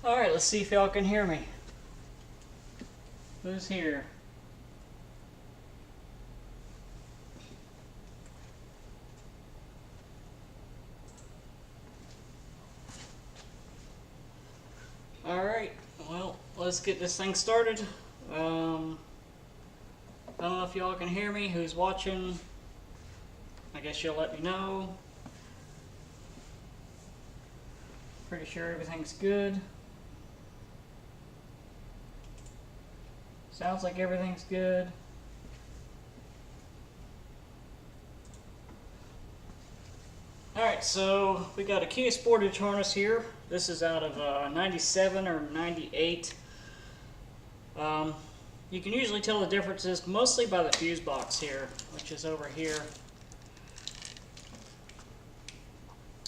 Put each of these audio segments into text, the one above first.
Alright, let's see if y'all can hear me. Who's here? Alright, well, let's get this thing started. I don't know if y'all can hear me. Who's watching? I guess you'll let me know. Pretty sure everything's good. Sounds like everything's good. Alright, so we got a Kia Sportage Harness here. This is out of 97 or 98. You can usually tell the differences mostly by the fuse box here, which is over here.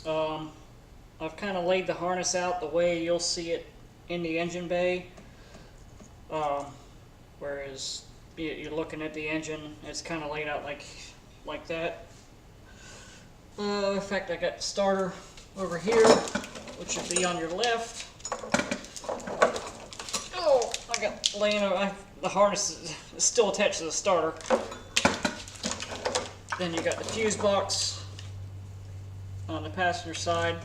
I've kind of laid the harness out the way you'll see it in the engine bay. Whereas you're looking at the engine, it's kind of laid out like that. In fact, I got the starter over here, which would be on your left. Oh, I got laying over. The harness is still attached to the starter. Then you got the fuse box on the passenger side.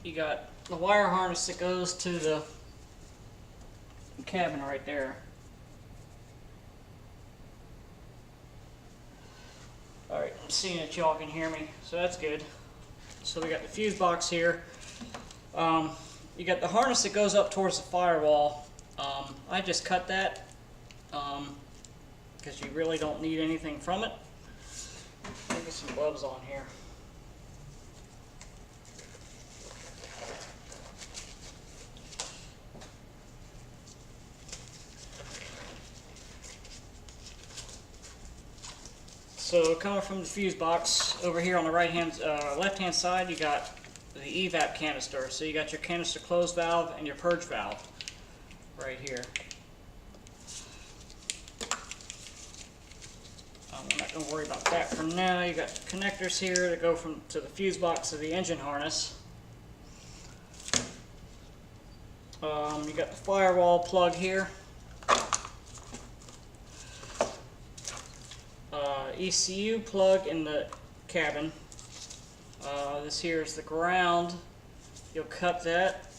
You got the wire harness that goes to the cabin right there. Alright, I'm seeing that y'all can hear me, so that's good. So we got the fuse box here. You got the harness that goes up towards the firewall. I just cut that because you really don't need anything from it. Let me get some gloves on here. So coming from the fuse box, over here on the left-hand side, you got the Evap canister. So you got your canister close valve and your purge valve right here. We're not going to worry about that for now. You got connectors here that go to the fuse box to the engine harness. You got the firewall plug here. ECU plug in the cabin. This here is the ground. You'll cut that.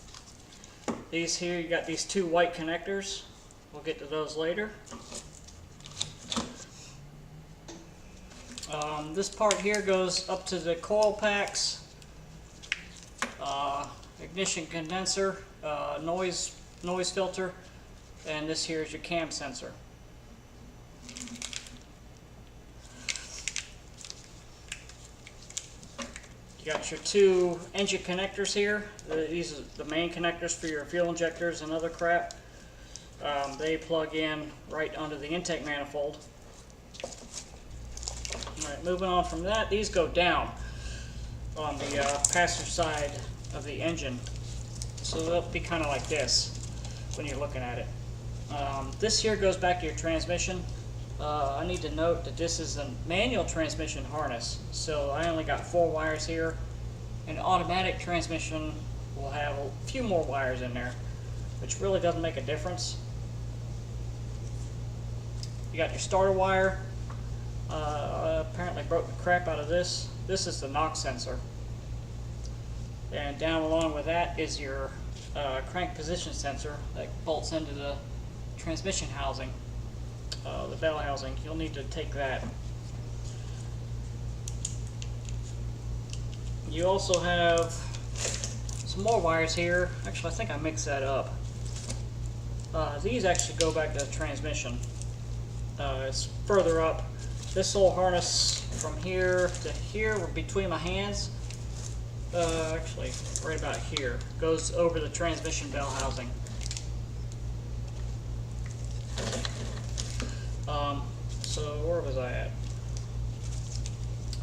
These here, you got these two white connectors. We'll get to those later. This part here goes up to the coil packs, ignition condenser, noise filter, and this here is your cam sensor. You got your two engine connectors here. These are the main connectors for your fuel injectors and other crap. They plug in right under the intake manifold. Alright, moving on from that, these go down on the passenger side of the engine. So they'll be kind of like this when you're looking at it. This here goes back to your transmission. I need to note that this is a manual transmission harness, so I only got 4 wires here. An automatic transmission will have a few more wires in there, which really doesn't make a difference. You got your starter wire. Apparently broke the crap out of this. This is the knock sensor. And down along with that is your crank position sensor that bolts into the transmission housing. The bell housing. You'll need to take that. You also have some more wires here. Actually, I think I mixed that up. These actually go back to the transmission. It's further up. This whole harness from here to here, between my hands, actually right about here, goes over the transmission bell housing. So where was I at?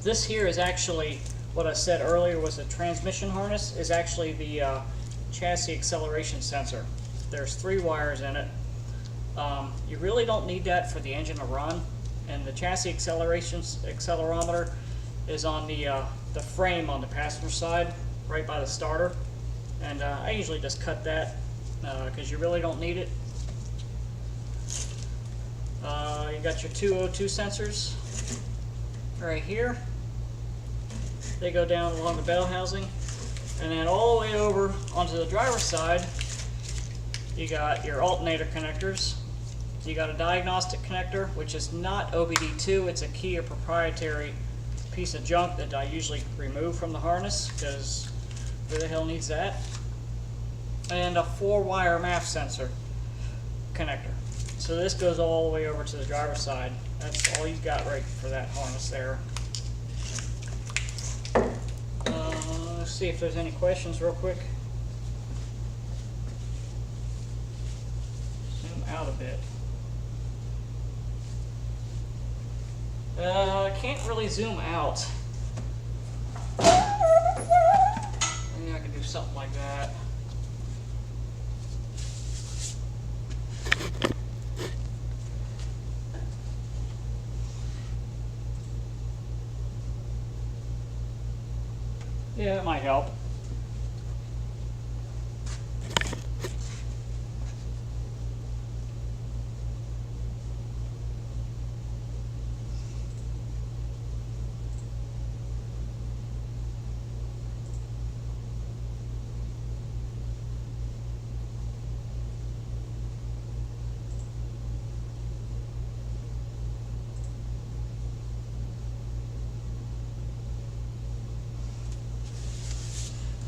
This here is actually what I said earlier was the transmission harness, is actually the chassis acceleration sensor. There's 3 wires in it. You really don't need that for the engine to run, and the chassis accelerometer is on the frame on the passenger side, right by the starter. And I usually just cut that because you really don't need it. You got your two O2 sensors right here. They go down along the bell housing. And then all the way over onto the driver's side, you got your alternator connectors. You got a diagnostic connector, which is not OBD2. It's a Kia proprietary piece of junk that I usually remove from the harness, because who the hell needs that? And a 4-wire MAF sensor connector. So this goes all the way over to the driver's side. That's all you've got right for that harness there. Let's see if there's any questions real quick. Zoom out a bit. I can't really zoom out. Maybe I can do something like that. Yeah, it might help.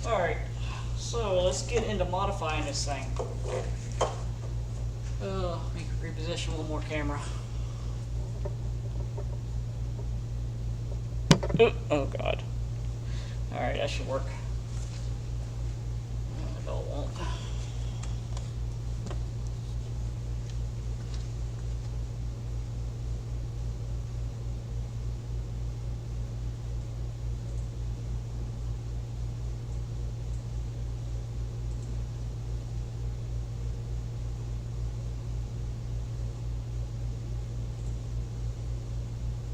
Alright, so let's get into modifying this thing. Let me reposition one more camera. Oh God. Alright, that should work. No, it won't.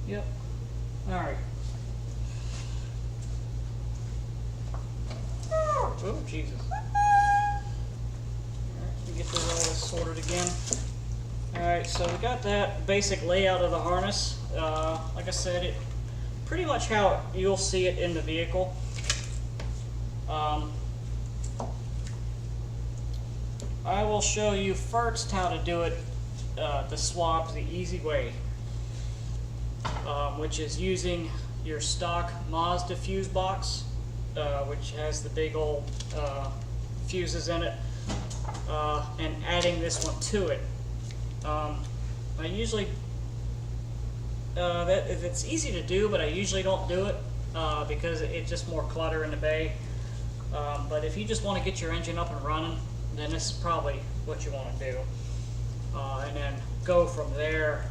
Yep. All right. Oh, Jesus. All right, let me get this all sorted again. All right, so we got that basic layout of the harness. Like I said, it pretty much how you'll see it in the vehicle. I will show you first how to do it, the swap the easy way. Which is using your stock Mazda fuse box, which has the big old fuses in it, and adding this one to it. I usually, it's easy to do, but I usually don't do it because it's just more clutter in the bay. But if you just want to get your engine up and running, then this is probably what you want to do. And then go from there.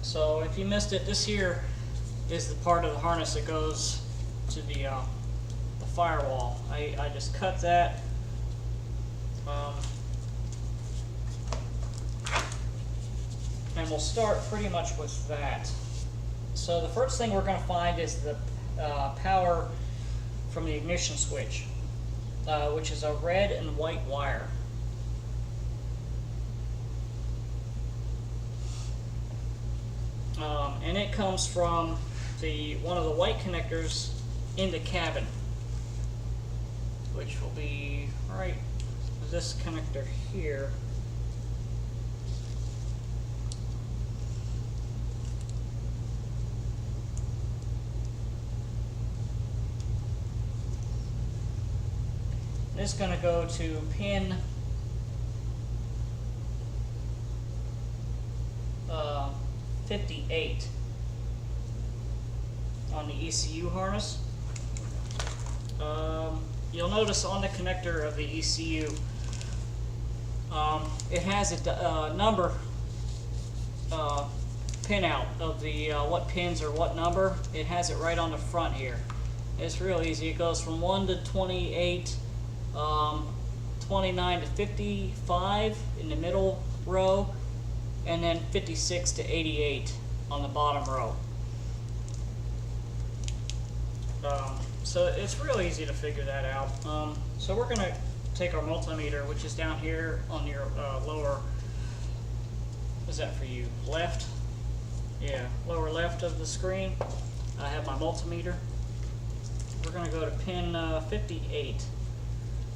So if you missed it, this here is the part of the harness that goes to the firewall. I just cut that. And we'll start pretty much with that. So the first thing we're going to find is the power from the ignition switch, which is a red and white wire. And it comes from one of the white connectors in the cabin, which will be right this connector here. This is going to go to pin 58 on the ECU harness. You'll notice on the connector of the ECU, it has a number pin out of the what pins or what number. It has it right on the front here. It's real easy. It goes from 1 to 28, 29 to 55 in the middle row, and then 56 to 88 on the bottom row. So it's real easy to figure that out. So we're going to take our multimeter, which is down here on your lower, what's that for you, left? Yeah, lower left of the screen. I have my multimeter. We're going to go to pin 58,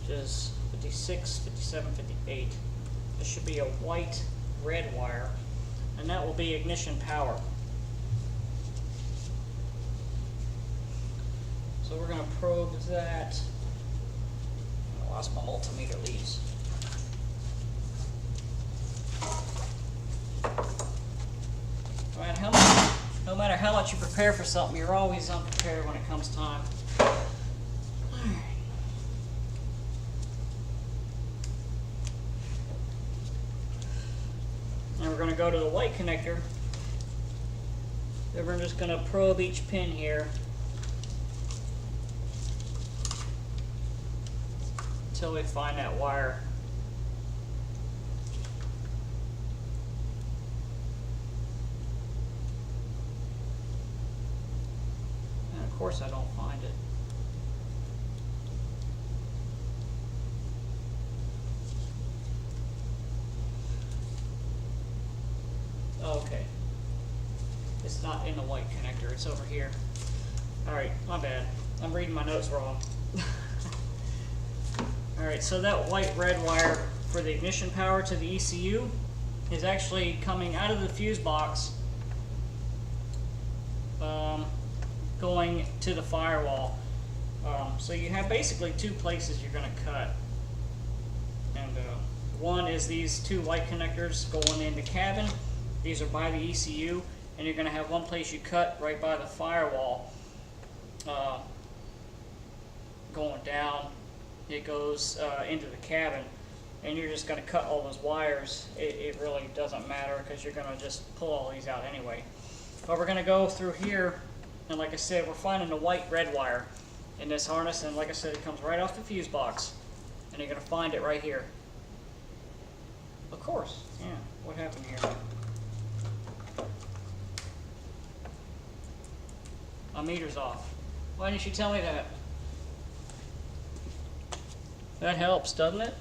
which is 56, 57, 58. This should be a white red wire, and that will be ignition power. So we're going to probe that. I lost my multimeter leads. No matter how much you prepare for something, you're always unprepared when it comes time. Now we're going to go to the white connector. Then we're just going to probe each pin here until we find that wire. And of course I don't find it. Okay. It's not in the white connector, it's over here. Alright, my bad. I'm reading my notes wrong. Alright, so that white-red wire for the ignition power to the ECU is actually coming out of the fuse box, going to the firewall. So you have basically two places you're going to cut. And one is these two white connectors going into cabin. These are by the ECU, and you're going to have one place you cut right by the firewall, going down. It goes into the cabin, and you're just going to cut all those wires. It really doesn't matter because you're going to just pull all these out anyway. But we're going to go through here, and like I said, we're finding the white-red wire in this harness, and like I said, it comes right off the fuse box, and you're going to find it right here. Of course, yeah. What happened here? My meter's off. Why didn't you tell me that? That helps, doesn't it?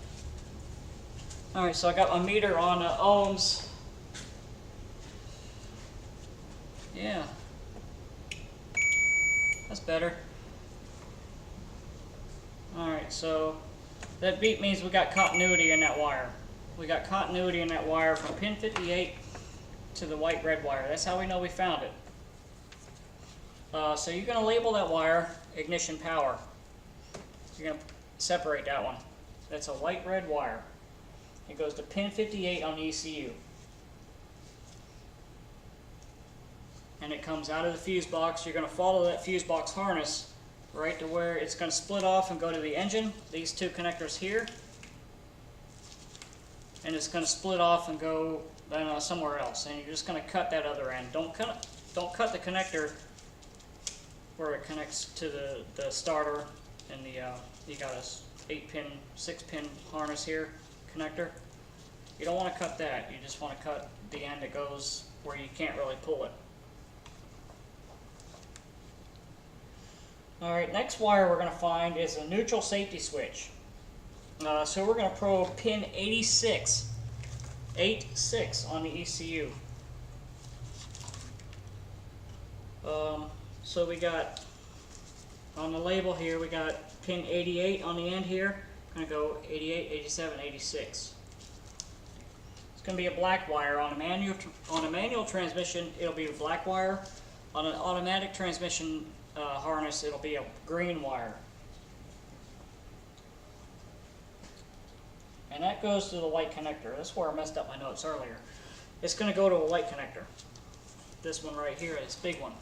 Alright, so I got my meter on ohms. Yeah. That's better. Alright, so that beep means we got continuity in that wire. We got continuity in that wire from pin 58 to the white-red wire. That's how we know we found it. So you're going to label that wire ignition power. You're going to separate that one. That's a white-red wire. It goes to pin 58 on the ECU. And it comes out of the fuse box. You're going to follow that fuse box harness right to where it's going to split off and go to the engine. These two connectors here. And it's going to split off and go somewhere else. And you're just going to cut that other end. Don't cut the connector where it connects to the starter and the you got a 6-pin harness here connector. You don't want to cut that. You just want to cut the end that goes where you can't really pull it. Alright, next wire we're going to find is a neutral safety switch. So we're going to probe pin 86 on the ECU. So we got, on the label here, we got pin 88 on the end here. I'm going to go 88, 87, 86. It's going to be a black wire. On a manual transmission, it'll be a black wire. On an automatic transmission harness, it'll be a green wire. And that goes to the white connector. That's where I messed up my notes earlier. It's going to go to a white connector. This one right here, this big one.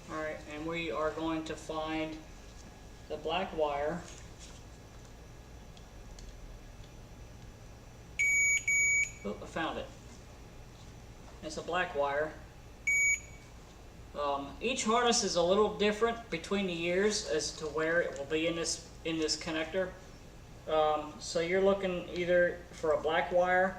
Alright, and we are going to find the black wire. Oh, I found it. It's a black wire. Each harness is a little different between the years as to where it will be in this connector. So you're looking either for a black wire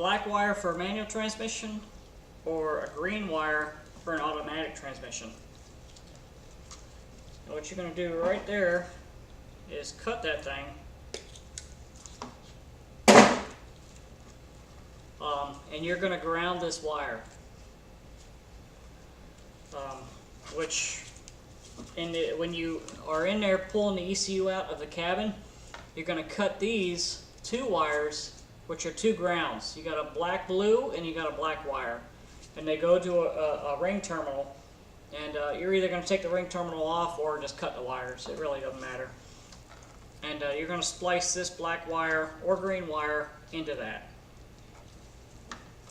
black wire for a manual transmission or a green wire for an automatic transmission. And what you're going to do right there is cut that thing. And you're going to ground this wire, which when you are in there pulling the ECU out of the cabin, you're going to cut these two wires, which are two grounds. You got a black blue and you got a black wire, and they go to a ring terminal, and you're either going to take the ring terminal off or just cut the wires. It really doesn't matter. And you're going to splice this black wire or green wire into that.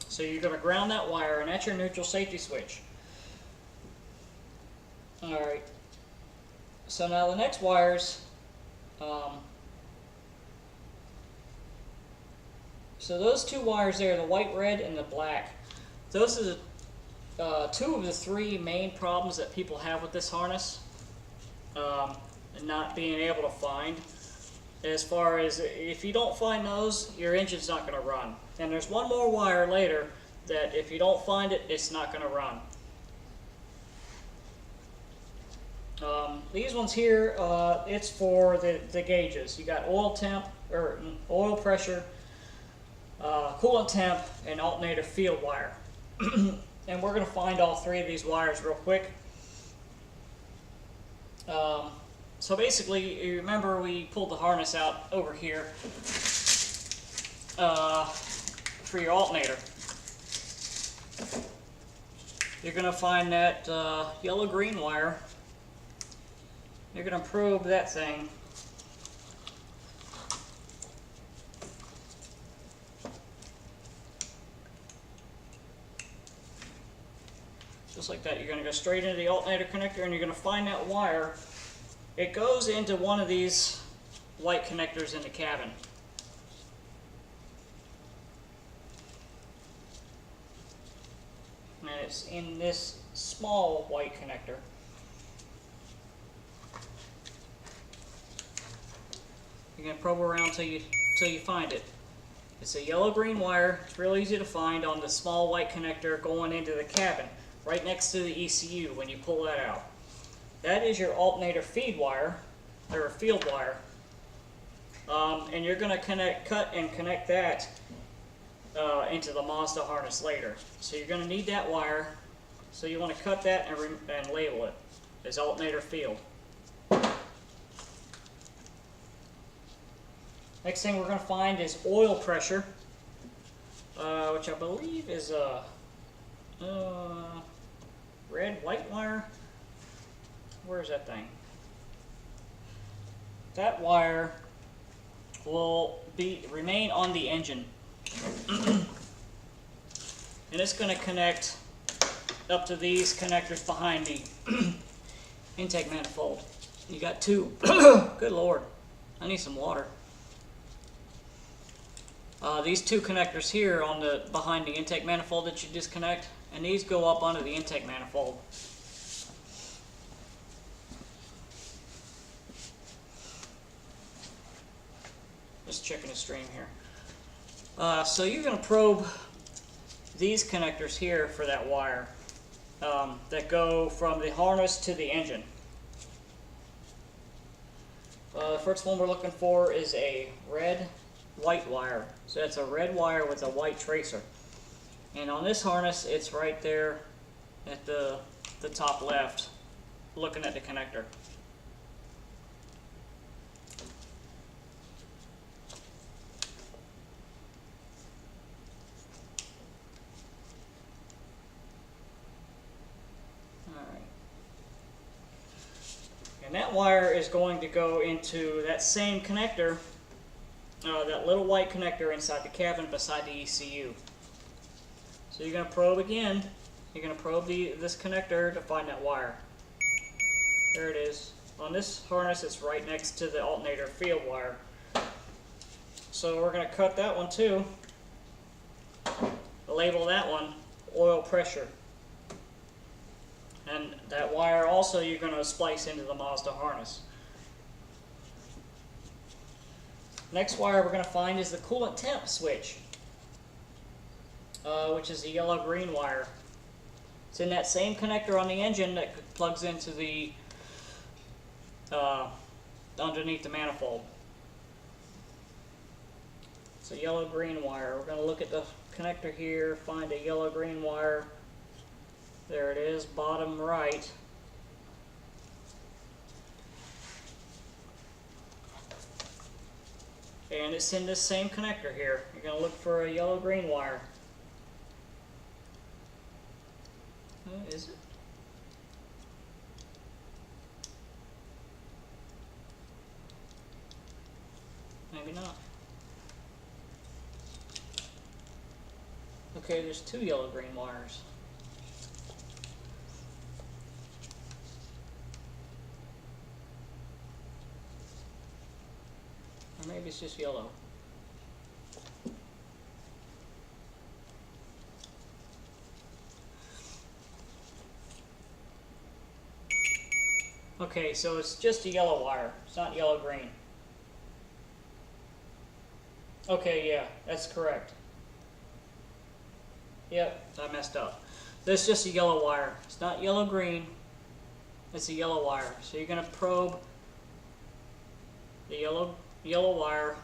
So you're going to ground that wire, and that's your neutral safety switch. Alright, so now the next wires, so those two wires there, the white, red, and the black, those are the, two of the three main problems that people have with this harness, and not being able to find. As far as if you don't find those, your engine's not going to run. And there's one more wire later that if you don't find it, it's not going to run. These ones here, it's for the gauges. You got oil temp, or oil pressure, coolant temp, and alternator field wire. And we're going to find all three of these wires real quick. So basically, you remember we pulled the harness out over here for your alternator. You're going to find that yellow-green wire. You're going to probe that thing. Just like that. You're going to go straight into the alternator connector, and you're going to find that wire. It goes into one of these white connectors in the cabin. And it's in this small white connector. You're going to probe around till you find it. It's a yellow-green wire. It's real easy to find on the small white connector going into the cabin, right next to the ECU when you pull that out. That is your alternator feed wire, or field wire. And you're going to cut and connect that into the Mazda harness later. So you're going to need that wire. So you want to cut that and label it as alternator field. Next thing we're going to find is oil pressure, which I believe is a red, white wire. Where's that thing? That wire will remain on the engine. And it's going to connect up to these connectors behind the intake manifold. You got two. Good Lord, I need some water. These two connectors here on behind the intake manifold that you disconnect, and these go up onto the intake manifold. Just checking the stream here. So you're going to probe these connectors here for that wire that go from the harness to the engine. The first one we're looking for is a red white wire. So that's a red wire with a white tracer. And on this harness, it's right there at the top left, looking at the connector. And that wire is going to go into that same connector, that little white connector inside the cabin beside the ECU. So you're going to probe again. You're going to probe this connector to find that wire. There it is. On this harness, it's right next to the alternator field wire. So we're going to cut that one too. Label that one oil pressure. And that wire also you're going to splice into the Mazda harness. Next wire we're going to find is the coolant temp switch. which is the yellow-green wire. It's in that same connector on the engine that plugs into the underneath the manifold. It's a yellow-green wire. We're going to look at the connector here, find a yellow-green wire. There it is, bottom right. And it's in this same connector here. You're going to look for a yellow-green wire. Oh, is it? Maybe not. Okay, there's two yellow-green wires. Or maybe it's just yellow. Okay, so it's just a yellow wire. It's not yellow-green. Okay, yeah, that's correct. Yep, I messed up. That's just a yellow wire. It's not yellow-green. It's a yellow wire. So you're going to probe the yellow wire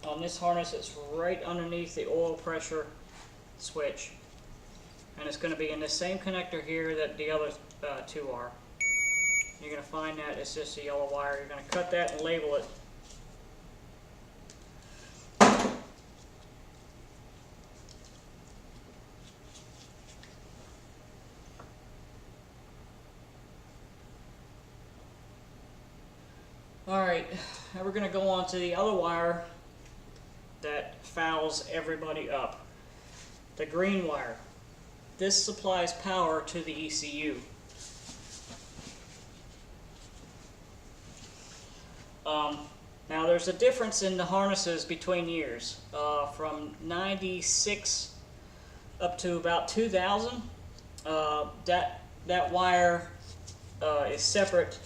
on this harness. It's right underneath the oil pressure switch. And it's going to be in the same connector here that the other two are. You're going to find that it's just a yellow wire. You're going to cut that and label it. Alright, now we're going to go on to the other wire that fouls everybody up. The green wire. This supplies power to the ECU. Now there's a difference in the harnesses between years. From 96 up to about 2000, that wire is separate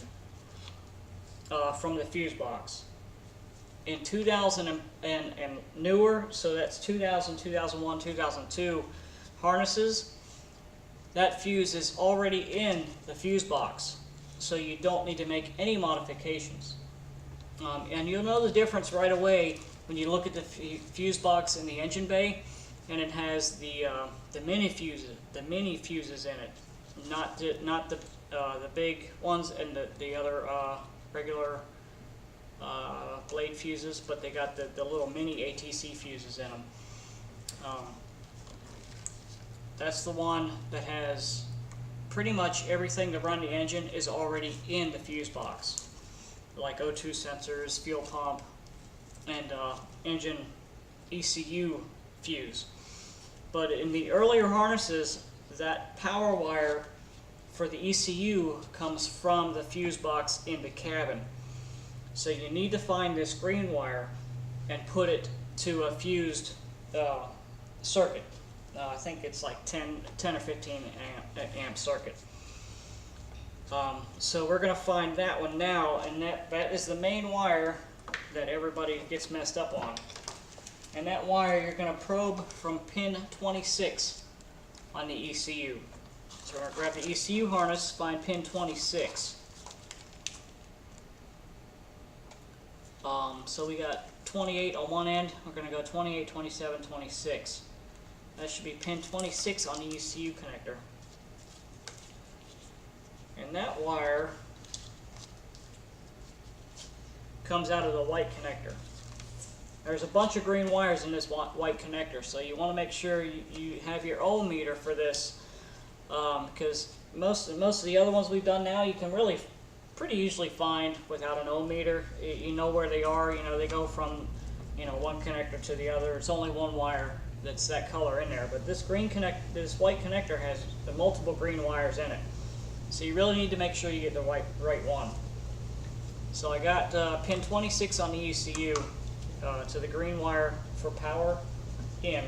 from the fuse box. In 2000 and newer, so that's 2000, 2001, 2002 harnesses, that fuse is already in the fuse box, so you don't need to make any modifications. And you'll know the difference right away when you look at the fuse box in the engine bay, and it has the mini fuses in it, not the big ones and the other regular blade fuses, but they got the little mini ATC fuses in them. That's the one that has pretty much everything to run the engine is already in the fuse box, like O2 sensors, fuel pump, and engine ECU fuse. But in the earlier harnesses, that power wire for the ECU comes from the fuse box in the cabin. So you need to find this green wire and put it to a fused circuit. I think it's like 10 or 15 amp circuit. So we're going to find that one now, and that is the main wire that everybody gets messed up on. And that wire you're going to probe from pin 26 on the ECU. So we're going to grab the ECU harness, find pin 26. So we got 28 on one end. We're going to go 28, 27, 26. That should be pin 26 on the ECU connector. And that wire comes out of the white connector. There's a bunch of green wires in this white connector, so you want to make sure you have your ohm meter for this, because most of the other ones we've done now you can really pretty easily find without an ohm meter. You know where they are. You know they go from one connector to the other. It's only one wire that's that color in there, but this this white connector has multiple green wires in it. So you really need to make sure you get the right one. So I got pin 26 on the ECU to the green wire for power in.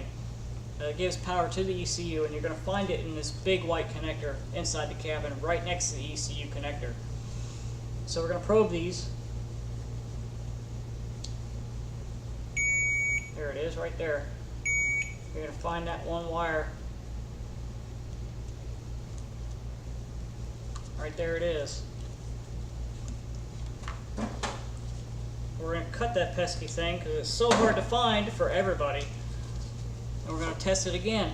It gives power to the ECU, and you're going to find it in this big white connector inside the cabin right next to the ECU connector. So we're going to probe these. There it is right there. You're going to find that one wire. Right there it is. We're going to cut that pesky thing because it's so hard to find for everybody. And we're going to test it again.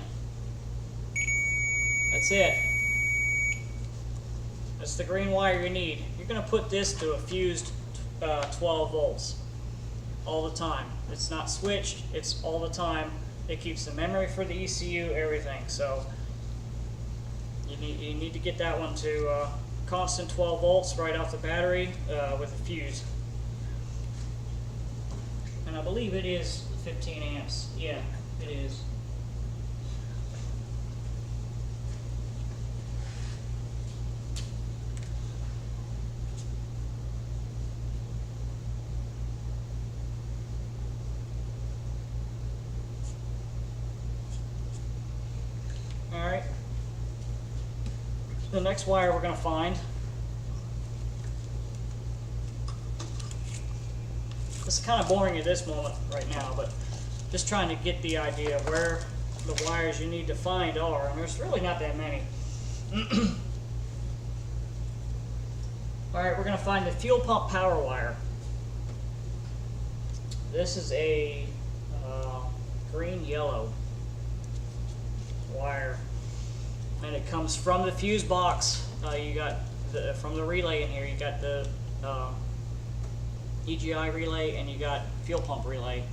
That's it. That's the green wire you need. You're going to put this to a fused 12 volts all the time. It's not switched, it's all the time. It keeps the memory for the ECU, everything. So you need to get that one to constant 12 volts right off the battery with a fuse. And I believe it is 15 amps. Yeah, it is. Alright. The next wire we're going to find. It's kind of boring at this moment right now, but just trying to get the idea of where the wires you need to find are, and there's really not that many. Alright, we're going to find the fuel pump power wire. This is a green-yellow wire, and it comes from the fuse box. You got from the relay in here, you got the EGI relay and you got fuel pump relay.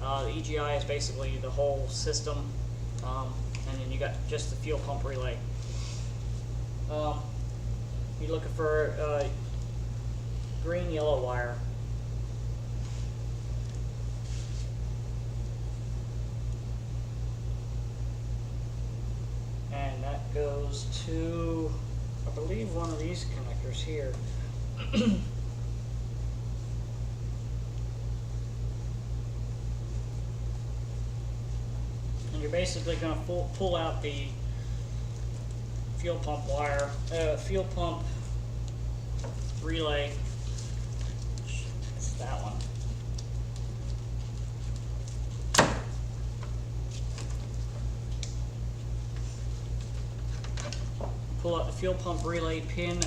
The EGI is basically the whole system, and then you got just the fuel pump relay. You're looking for green-yellow wire. And that goes to, I believe, one of these connectors here. And you're basically going to pull out the fuel pump wire, fuel pump relay. It's that one. Pull out the fuel pump relay pin,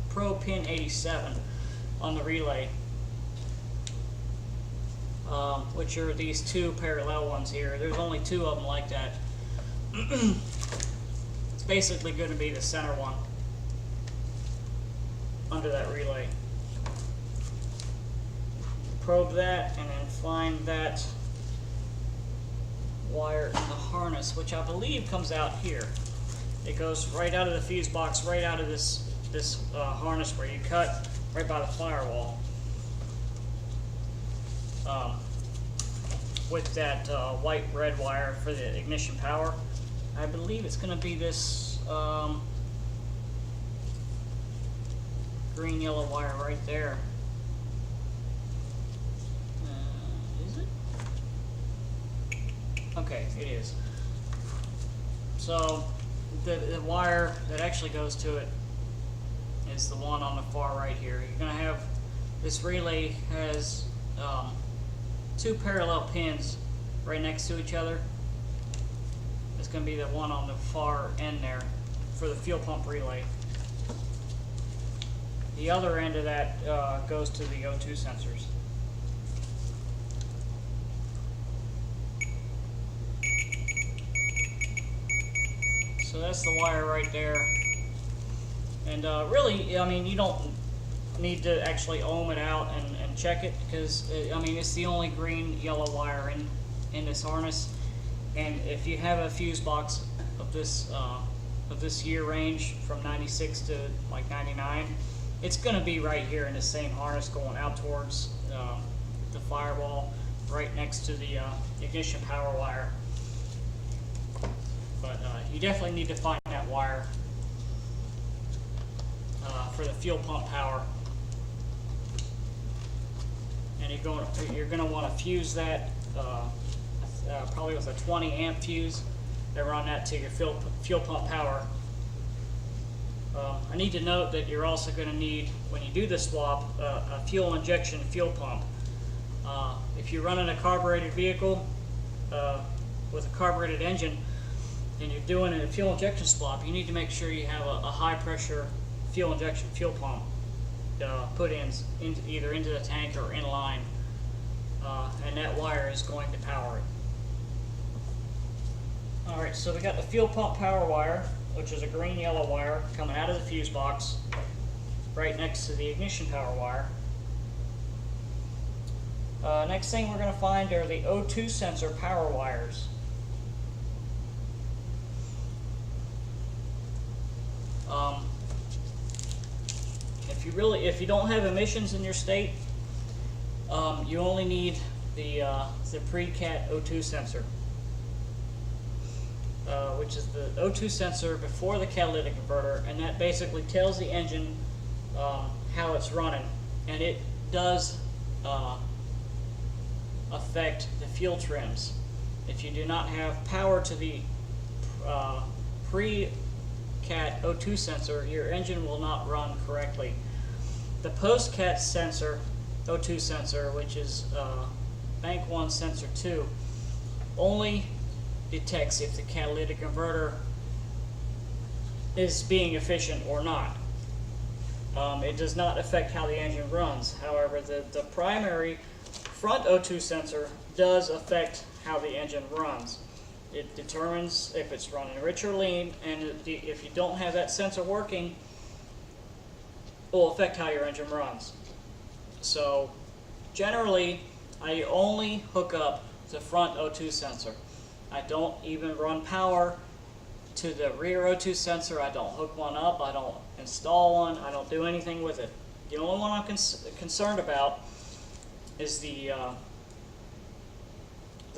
probe pin 87 on the relay, which are these two parallel ones here. There's only two of them like that. It's basically going to be the center one under that relay. Probe that and then find that wire in the harness, which I believe comes out here. It goes right out of the fuse box, right out of this harness where you cut, right by the firewall. With that white-red wire for the ignition power. I believe it's going to be this green-yellow wire right there. Is it? Okay, it is. So the wire that actually goes to it is the one on the far right here. You're going to have, this relay has two parallel pins right next to each other. It's going to be the one on the far end there for the fuel pump relay. The other end of that goes to the O2 sensors. So that's the wire right there. And really, I mean, you don't need to actually ohm it out and check it, because I mean, it's the only green-yellow wire in this harness. And if you have a fuse box of this year range from 96 to like 99, it's going to be right here in the same harness going out towards the firewall, right next to the ignition power wire. But you definitely need to find that wire for the fuel pump power. And you're going to want to fuse that probably with a 20 amp fuse, and run that to your fuel pump power. I need to note that you're also going to need, when you do the swap, a fuel injection fuel pump. If you're running a carbureted vehicle, with a carbureted engine and you're doing a fuel injection swap, you need to make sure you have a high pressure fuel pump put in either into the tank or in line, and that wire is going to power it. Alright, so we got the fuel pump power wire, which is a green-yellow wire coming out of the fuse box right next to the ignition power wire. Next thing we're going to find are the O2 sensor power wires. If you don't have emissions in your state, you only need the pre-cat O2 sensor, which is the O2 sensor before the catalytic converter, and that basically tells the engine how it's running, and it does affect the fuel trims. If you do not have power to the pre-cat O2 sensor, your engine will not run correctly. The post-cat sensor, O2 sensor, which is bank 1 sensor 2, only detects if the catalytic converter is being efficient or not. It does not affect how the engine runs. However, the primary front O2 sensor does affect how the engine runs. It determines if it's running rich or lean, and if you don't have that sensor working, it will affect how your engine runs. So generally, I only hook up the front O2 sensor. I don't even run power to the rear O2 sensor. I don't hook one up. I don't install one. I don't do anything with it. The only one I'm concerned about is the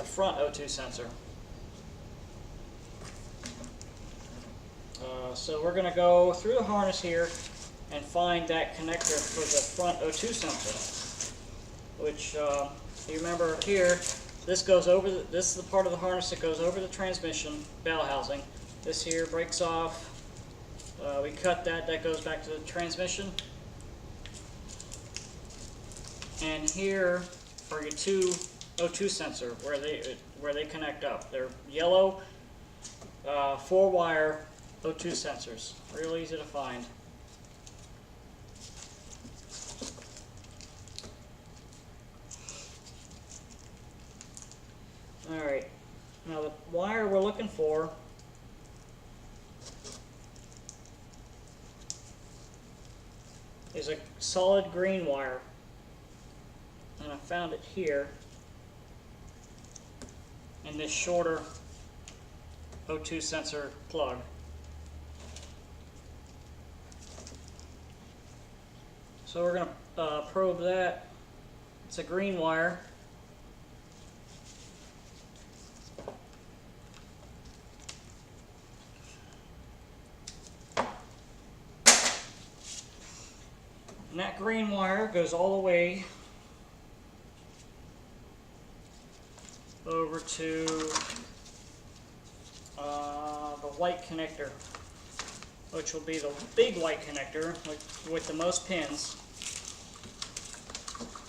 front O2 sensor. So we're going to go through the harness here and find that connector for the front O2 sensor, which you remember here, this goes over this is the part of the harness that goes over the transmission bell housing. This here breaks off. We cut that goes back to the transmission. And here are your two O2 sensor where they connect up. They're yellow 4-wire O2 sensors. Real easy to find. Alright, now the wire we're looking for is a solid green wire, and I found it here in this shorter O2 sensor plug. So we're going to probe that. It's a green wire. And that green wire goes all the way over to the white connector, which will be the big white connector with the most pins.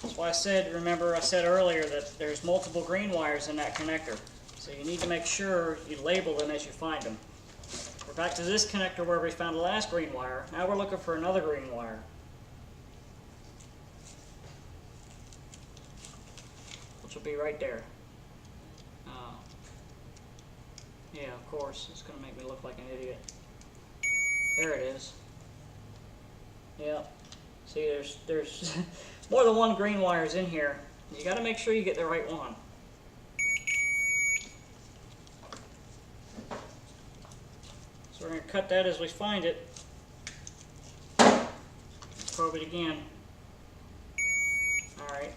That's why I said, remember I said earlier that there's multiple green wires in that connector. So you need to make sure you label them as you find them. We're back to this connector where we found the last green wire. Now we're looking for another green wire, which will be right there. Yeah, of course, it's going to make me look like an idiot. There it is. Yeah. See, there's more than one green wires in here. You got to make sure you get the right one. So we're going to cut that as we find it. Probe it again. Alright.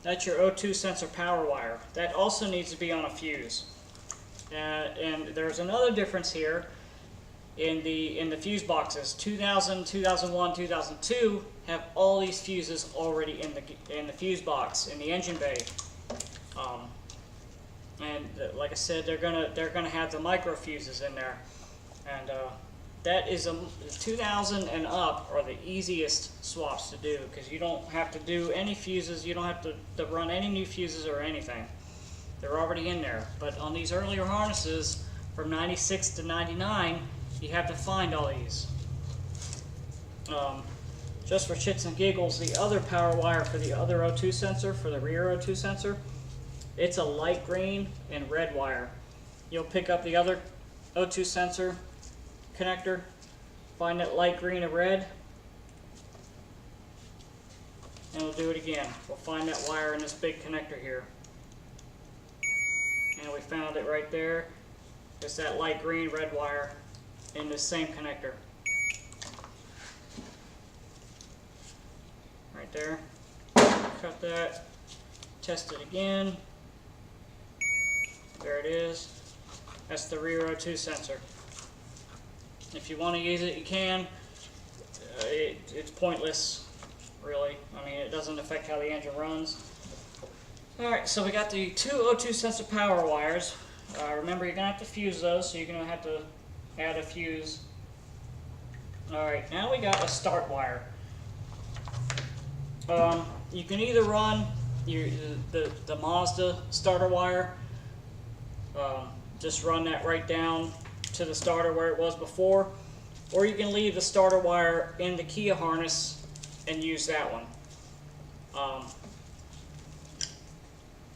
That's your O2 sensor power wire. That also needs to be on a fuse. And there's another difference here in the fuse boxes. 2000, 2001, 2002 have all these fuses already in the fuse box in the engine bay. And like I said, they're gonna have the micro fuses in there, and that is 2000 and up are the easiest swaps to do, because you don't have to do any fuses. You don't have to run any new fuses or anything. They're already in there. But on these earlier harnesses, from 96 to 99, you have to find all these. Just for shits and giggles, the other power wire for the other O2 sensor, for the rear O2 sensor, it's a light green and red wire. You'll pick up the other O2 sensor connector, find that light green and red, and we'll do it again. We'll find that wire in this big connector here. And we found it right there. It's that light green red wire in the same connector. Right there. Cut that. Test it again. There it is. That's the rear O2 sensor. If you want to use it, you can. It's pointless, really. I mean, it doesn't affect how the engine runs. Alright, so we got the two O2 sensor power wires. Remember, you're going to have to fuse those, so you're going to have to add a fuse. Alright, now we got a start wire. You can either run the Mazda starter wire, just run that right down to the starter where it was before, or you can leave the starter wire in the Kia harness and use that one.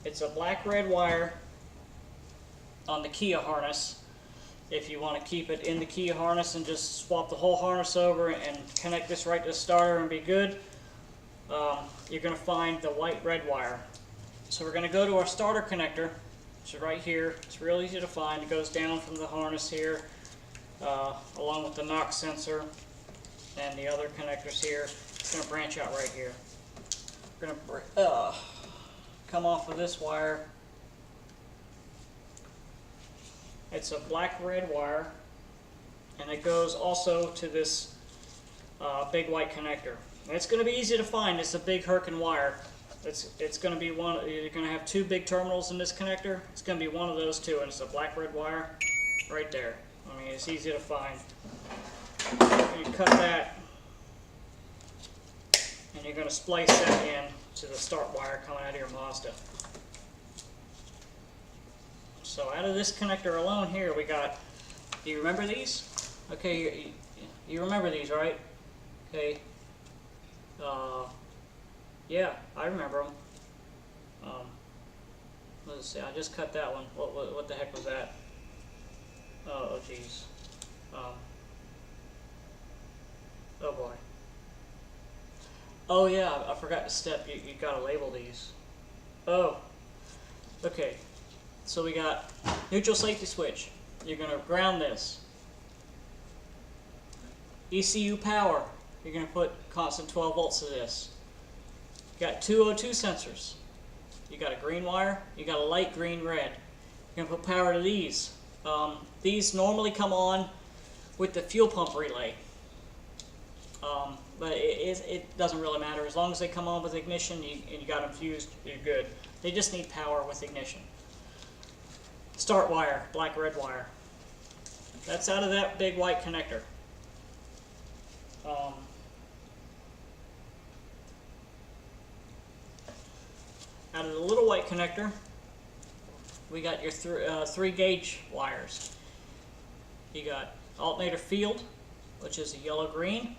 It's a black-red wire on the Kia harness. If you want to keep it in the Kia harness and just swap the whole harness over and connect this right to the starter and be good, you're going to find the white-red wire. So we're going to go to our starter connector, which is right here. It's real easy to find. It goes down from the harness here, along with the knock sensor and the other connectors here. It's going to branch out right here. We're going to come off of this wire. It's a black-red wire, and it goes also to this big white connector. And it's going to be easy to find. It's a big Herkin wire. It's going to be one. You're going to have two big terminals in this connector. It's going to be one of those two, and it's a black-red wire right there. I mean, it's easy to find. You cut that, and you're going to splice that in to the start wire coming out of your Mazda. So out of this connector alone here, we got. Do you remember these? Okay, you remember these, right? Okay. Yeah, I remember them. Let's see, I just cut that one. What the heck was that? Oh, geez. Oh boy. Oh yeah, I forgot to step. You gotta label these. Oh. Okay. So we got neutral safety switch. You're gonna ground this. ECU power. You're going to put constant 12 volts to this. You got two O2 sensors. You got a green wire. You got a light green red. You're going to put power to these. These normally come on with the fuel pump relay. But it doesn't really matter. As long as they come on with ignition and you got them fused, you're good. They just need power with ignition. Start wire, black-red wire. That's out of that big white connector. Out of the little white connector, we got your three gauge wires. You got alternator field, which is a yellow-green.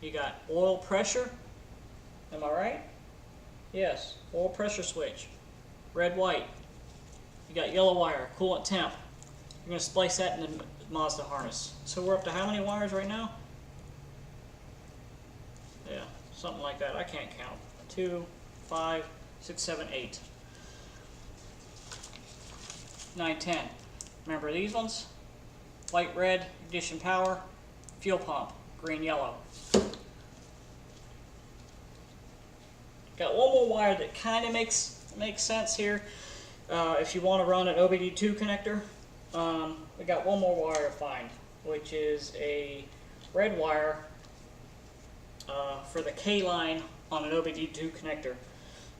You got oil pressure. Am I right? Yes, oil pressure switch, red-white. You got yellow wire, coolant temp. You're going to splice that in the Mazda harness. So we're up to how many wires right now? Yeah, something like that. I can't count. 2, 5, 6, 7, 8, 9, 10. Remember these ones? White, red, ignition power, fuel pump, green, yellow. Got one more wire that kind of makes sense here. If you want to run an OBD2 connector, we got one more wire to find, which is a red wire for the K line on an OBD2 connector.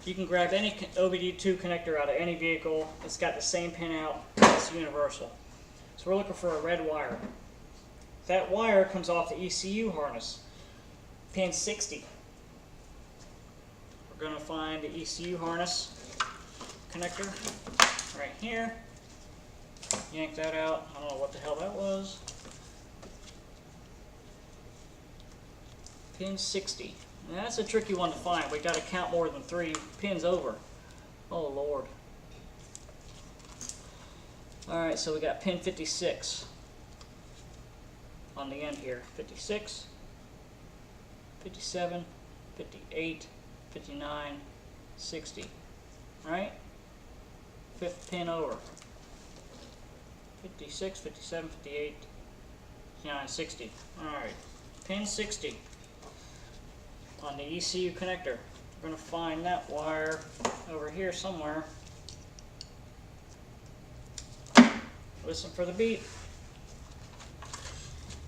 You can grab any OBD2 connector out of any vehicle. It's got the same pin out. It's universal. So we're looking for a red wire. That wire comes off the ECU harness, pin 60. We're going to find the ECU harness, connector right here. Yank that out. I don't know what the hell that was. Pin 60. Now, that's a tricky one to find. We got to count more than 3 pins over. Oh Lord. Alright, so we got pin 56 on the end here. 56, 57, 58, 59, 60. Right? 5th pin over. 56, 57, 58, 59, 60. Alright, pin 60 on the ECU connector. We're going to find that wire over here somewhere. Listen for the beep.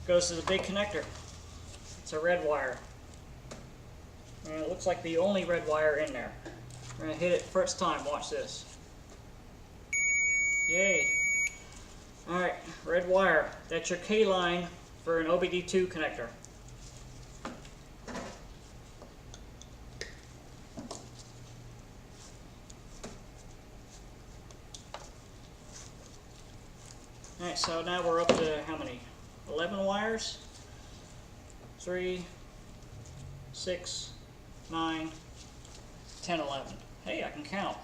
Goes to the big connector. It's a red wire. And it looks like the only red wire in there. We're going to hit it first time. Watch this. Yay. Alright, red wire. That's your K line for an OBD2 connector. Alright, so now we're up to how many? 11 wires? 3, 6, 9, 10, 11. Hey, I can count.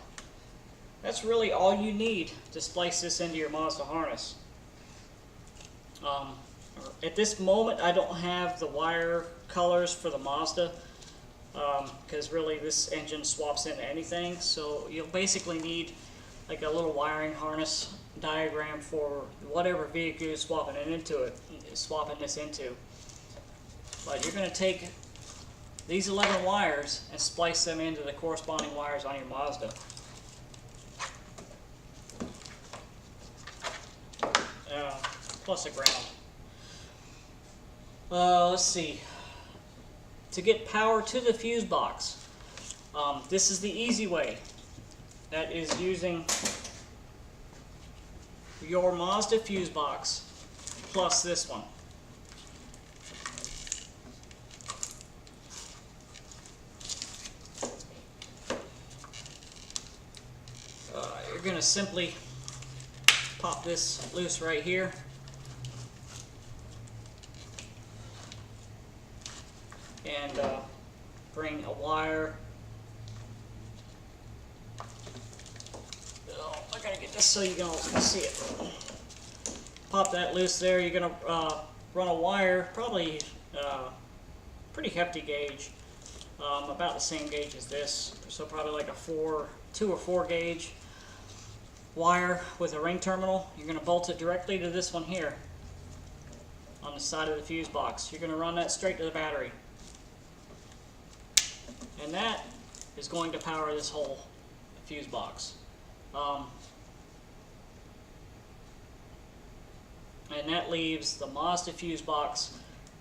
That's really all you need to splice this into your Mazda harness. At this moment, I don't have the wire colors for the Mazda because really this engine swaps into anything. So you'll basically need like a little wiring harness diagram for whatever vehicle you're swapping this into. But you're going to take these 11 wires and splice them into the corresponding wires on your Mazda. Plus a ground. Let's see. To get power to the fuse box, this is the easy way. That is using your Mazda fuse box plus this one. You're going to simply pop this loose right here. And bring a wire. Oh, I gotta get this so you can all see it. Pop that loose there. You're gonna run a wire, probably pretty hefty gauge, about the same gauge as this. So probably like a 2 or 4 gauge wire with a ring terminal. You're gonna bolt it directly to this one here on the side of the fuse box. You're gonna run that straight to the battery. And that is going to power this whole fuse box. And that leaves the Mazda fuse box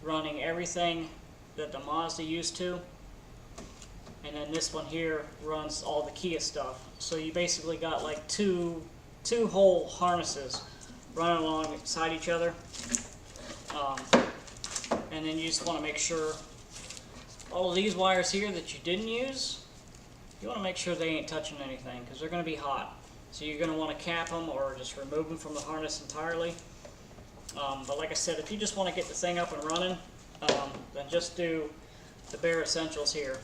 running everything that the Mazda used to. And then this one here runs all the Kia stuff. So you basically got like two whole harnesses running alongside each other. And then you just want to make sure all of these wires here that you didn't use, you want to make sure they ain't touching anything because they're going to be hot. So you're going to want to cap them or just remove them from the harness entirely. But like I said, if you just want to get the thing up and running, then just do the bare essentials here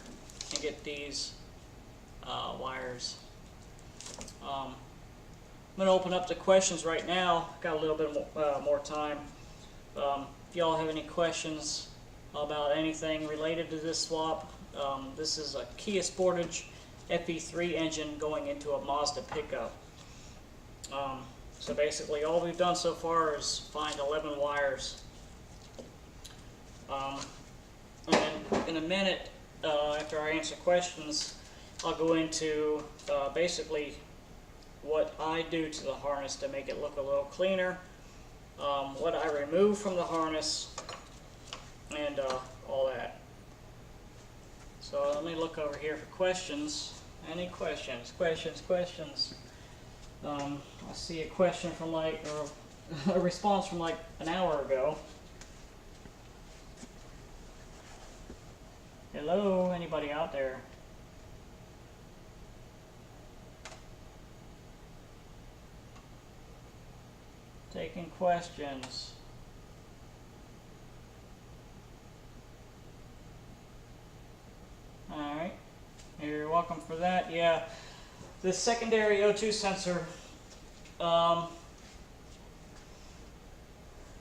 and get these wires. I'm going to open up the questions right now. Got a little bit more time. If y'all have any questions about anything related to this swap, this is a Kia Sportage FE3 engine going into a Mazda pickup. So basically all we've done so far is find 11 wires. And then in a minute, after I answer questions, I'll go into basically what I do to the harness to make it look a little cleaner, what I remove from the harness, and all that. So let me look over here for questions. Any questions? Questions. I see a question from or a response from like an hour ago. Hello, anybody out there? Taking questions. Alright, you're welcome for that. Yeah, the secondary O2 sensor,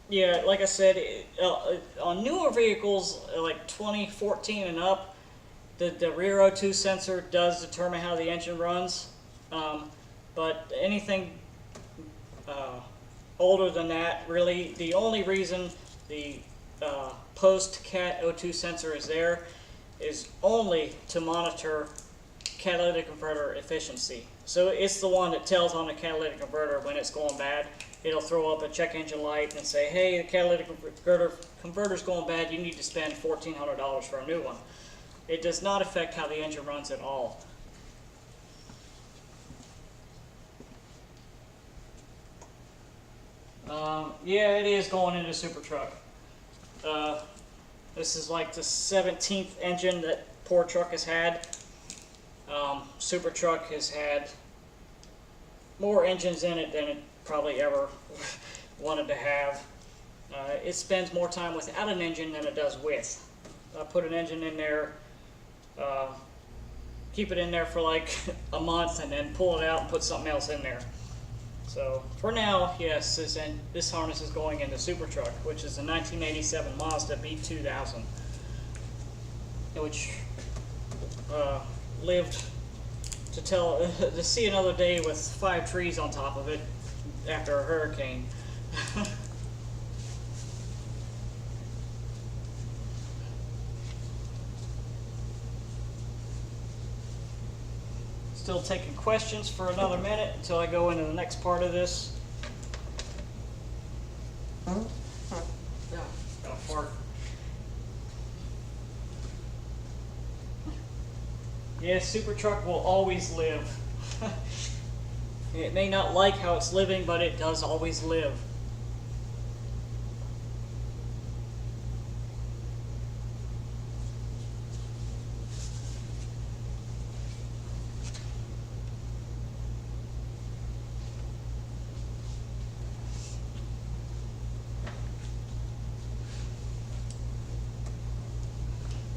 yeah, like I said, on newer vehicles, like 2014 and up, the rear O2 sensor does determine how the engine runs, but anything older than that, really, the only reason the post-cat O2 sensor is there is only to monitor catalytic converter efficiency. So it's the one that tells on the catalytic converter when it's going bad. It'll throw up a check engine light and say, hey, the catalytic converter's going bad, you need to spend $1,400 for a new one. It does not affect how the engine runs at all. Yeah, it is going into Super Truck. This is like the 17th engine that poor truck has had. Super Truck has had more engines in it than it probably ever wanted to have. It spends more time without an engine than it does with. I put an engine in there, keep it in there for like a month, and then pull it out and put something else in there. So for now, yes, this harness is going into Super Truck, which is a 1987 Mazda B2000, which lived to see another day with 5 trees on top of it after a hurricane. Still taking questions for another minute until I go into the next part of this. Got a fart. Yes, Super Truck will always live. It may not like how it's living, but it does always live.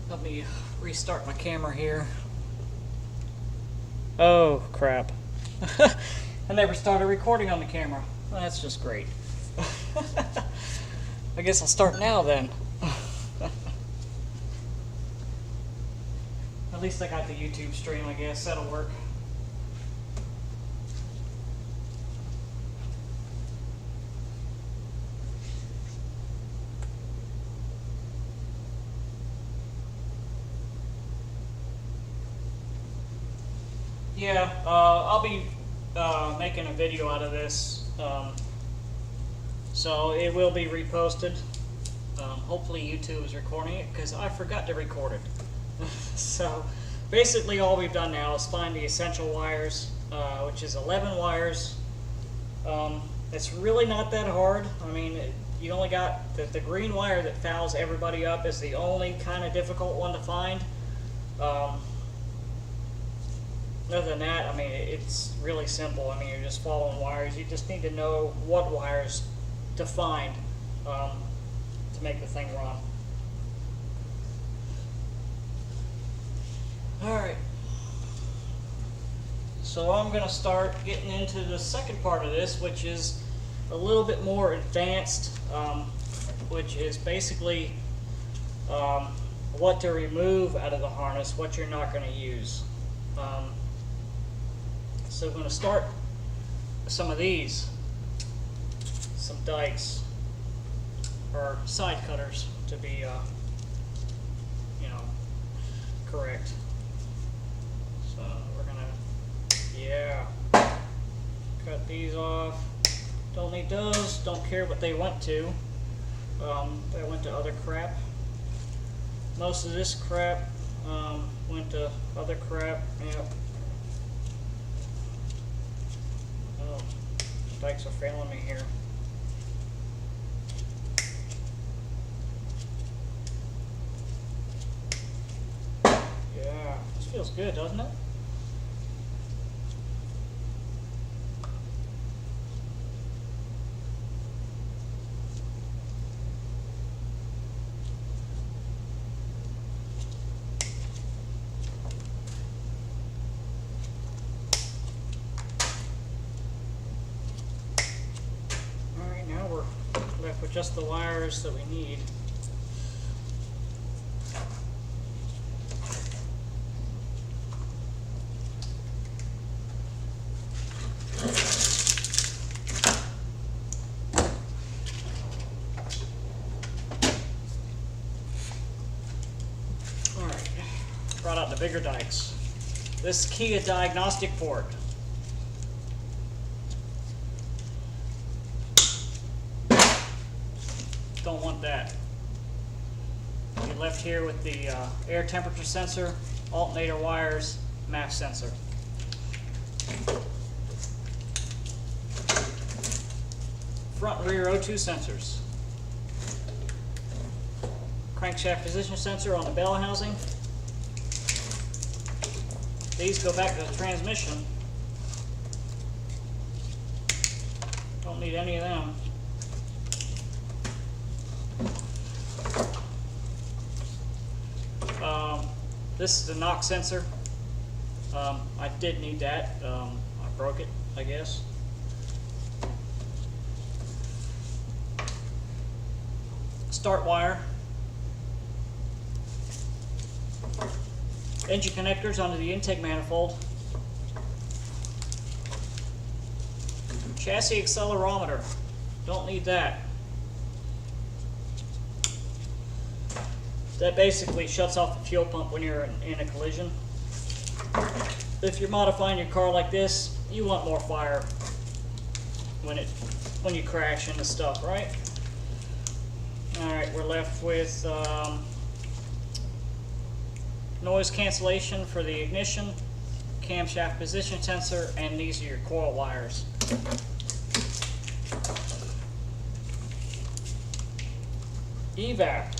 Let me restart my camera here. Oh, crap. I never started recording on the camera. Well, that's just great. I guess I'll start now then. At least I got the YouTube stream, I guess. That'll work. Yeah, I'll be making a video out of this, so it will be reposted. Hopefully YouTube is recording it, because I forgot to record it. So basically all we've done now is find the essential wires, which is 11 wires. It's really not that hard. I mean, you only got the green wire that fouls everybody up is the only kind of difficult one to find. Other than that, I mean, it's really simple. I mean, you're just following wires. You just need to know what wires to find to make the thing run. Alright. So I'm going to start getting into the second part of this, which is a little bit more advanced, which is basically what to remove out of the harness, what you're not going to use. So we're going to start with some of these, some dikes, or side cutters to be, correct. So we're going to, yeah, cut these off. Don't need those, don't care what they went to. They went to other crap. Most of this crap went to other crap, yep. Dikes are failing me here. Yeah, this feels good, doesn't it? just the wires that we need. Alright, brought out the bigger dikes. This key a diagnostic port. Don't want that. You're left here with the air temperature sensor, alternator wires, MAF sensor. Front and rear O2 sensors. Crankshaft position sensor on the bell housing. These go back to the transmission. Don't need any of them. This is the knock sensor. I did need that. I broke it, I guess. Start wire. Engine connectors onto the intake manifold. Chassis accelerometer. Don't need that. That basically shuts off the fuel pump when you're in a collision. If you're modifying your car like this, you want more fire when you crash into stuff, right? Alright, we're left with noise cancellation for the ignition, camshaft position sensor, and these are your coil wires. Evap.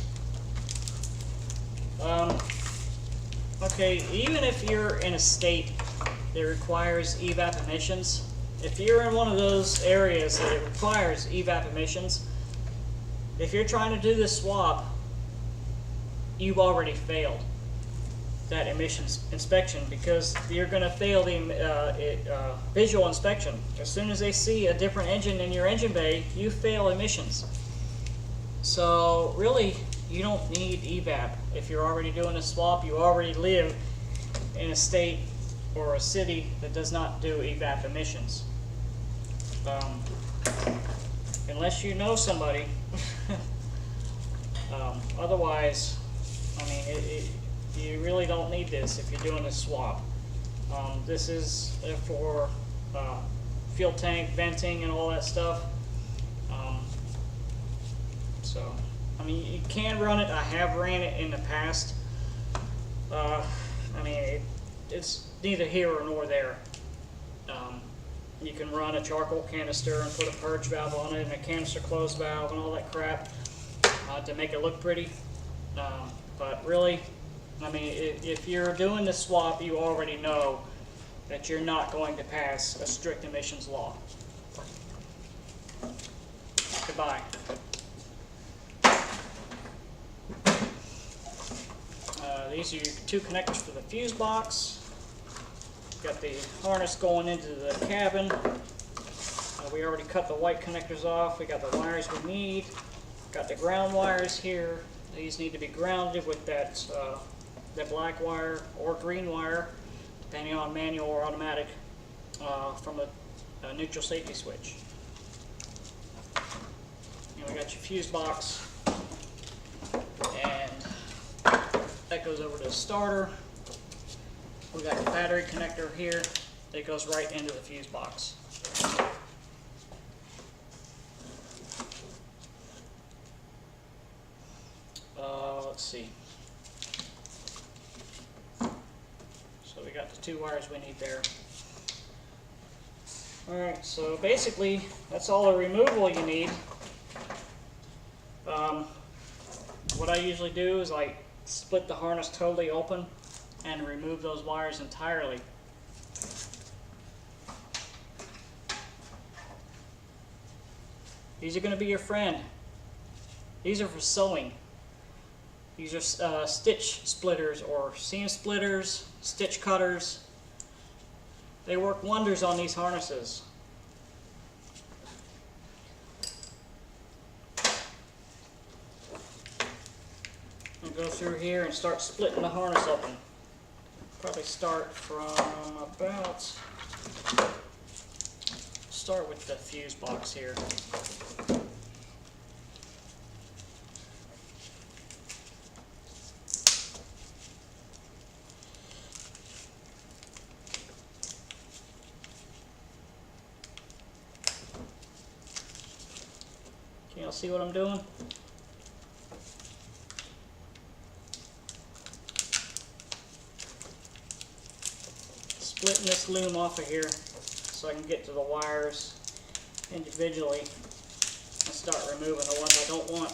Okay, even if you're in a state that requires evap emissions, if you're in one of those areas that it requires evap emissions, if you're trying to do this swap, you've already failed that emissions inspection, because you're going to fail the visual inspection. As soon as they see a different engine in your engine bay, you fail emissions. So really, you don't need evap. If you're already doing a swap, you already live in a state or a city that does not do evap emissions. Unless you know somebody. Otherwise, I mean, you really don't need this if you're doing a swap. This is for fuel tank venting and all that stuff. So, I mean, you can run it. I have ran it in the past. I mean, it's neither here nor there. You can run a charcoal canister and put a purge valve on it and a canister close valve and all that crap to make it look pretty. But really, I mean, if you're doing the swap, you already know that you're not going to pass a strict emissions law. Goodbye. These are your two connectors for the fuse box. Got the harness going into the cabin. We already cut the white connectors off. We got the wires we need. Got the ground wires here. These need to be grounded with that black wire or green wire, depending on manual or automatic, from a neutral safety switch. And we got your fuse box, and that goes over to the starter. We got the battery connector here that goes right into the fuse box. Let's see. So we got the two wires we need there. Alright, so basically that's all the removal you need. What I usually do is I split the harness totally open and remove those wires entirely. These are going to be your friend. These are for sewing. These are stitch splitters or seam splitters, stitch cutters. They work wonders on these harnesses. and go through here and start splitting the harness open. Probably start with the fuse box here. Can y'all see what I'm doing? Splitting this loom off of here so I can get to the wires individually and start removing the ones I don't want.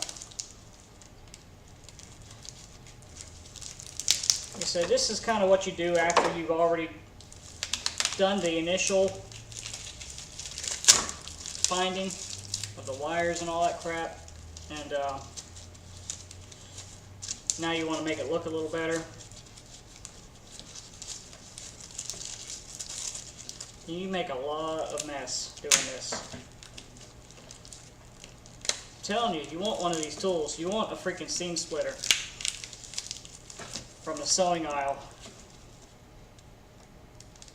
Like I said, this is kind of what you do after you've already done the initial finding of the wires and all that crap, and now you want to make it look a little better. You make a lot of mess doing this. I'm telling you, you want one of these tools. You want a freaking seam splitter from the sewing aisle.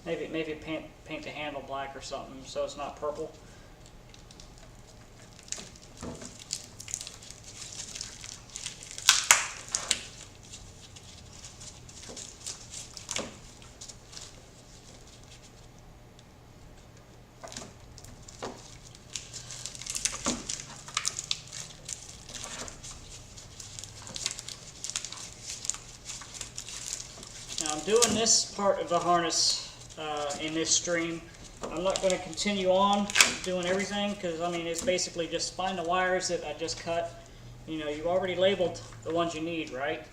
Maybe paint the handle black or something so it's not purple. Now I'm doing this part of the harness in this stream. I'm not going to continue on doing everything because I mean it's basically just find the wires that I just cut. You know, you've already labeled the ones you need, right?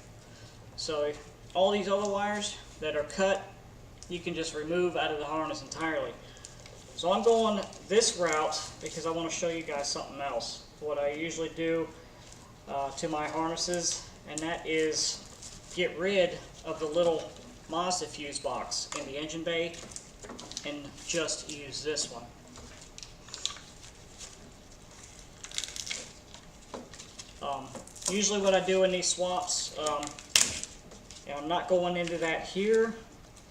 So all these other wires that are cut, you can just remove out of the harness entirely. So I'm going this route because I want to show you guys something else. What I usually do to my harnesses, and that is get rid of the little Mazda fuse box in the engine bay and just use this one. Usually what I do in these swaps, I'm not going into that here,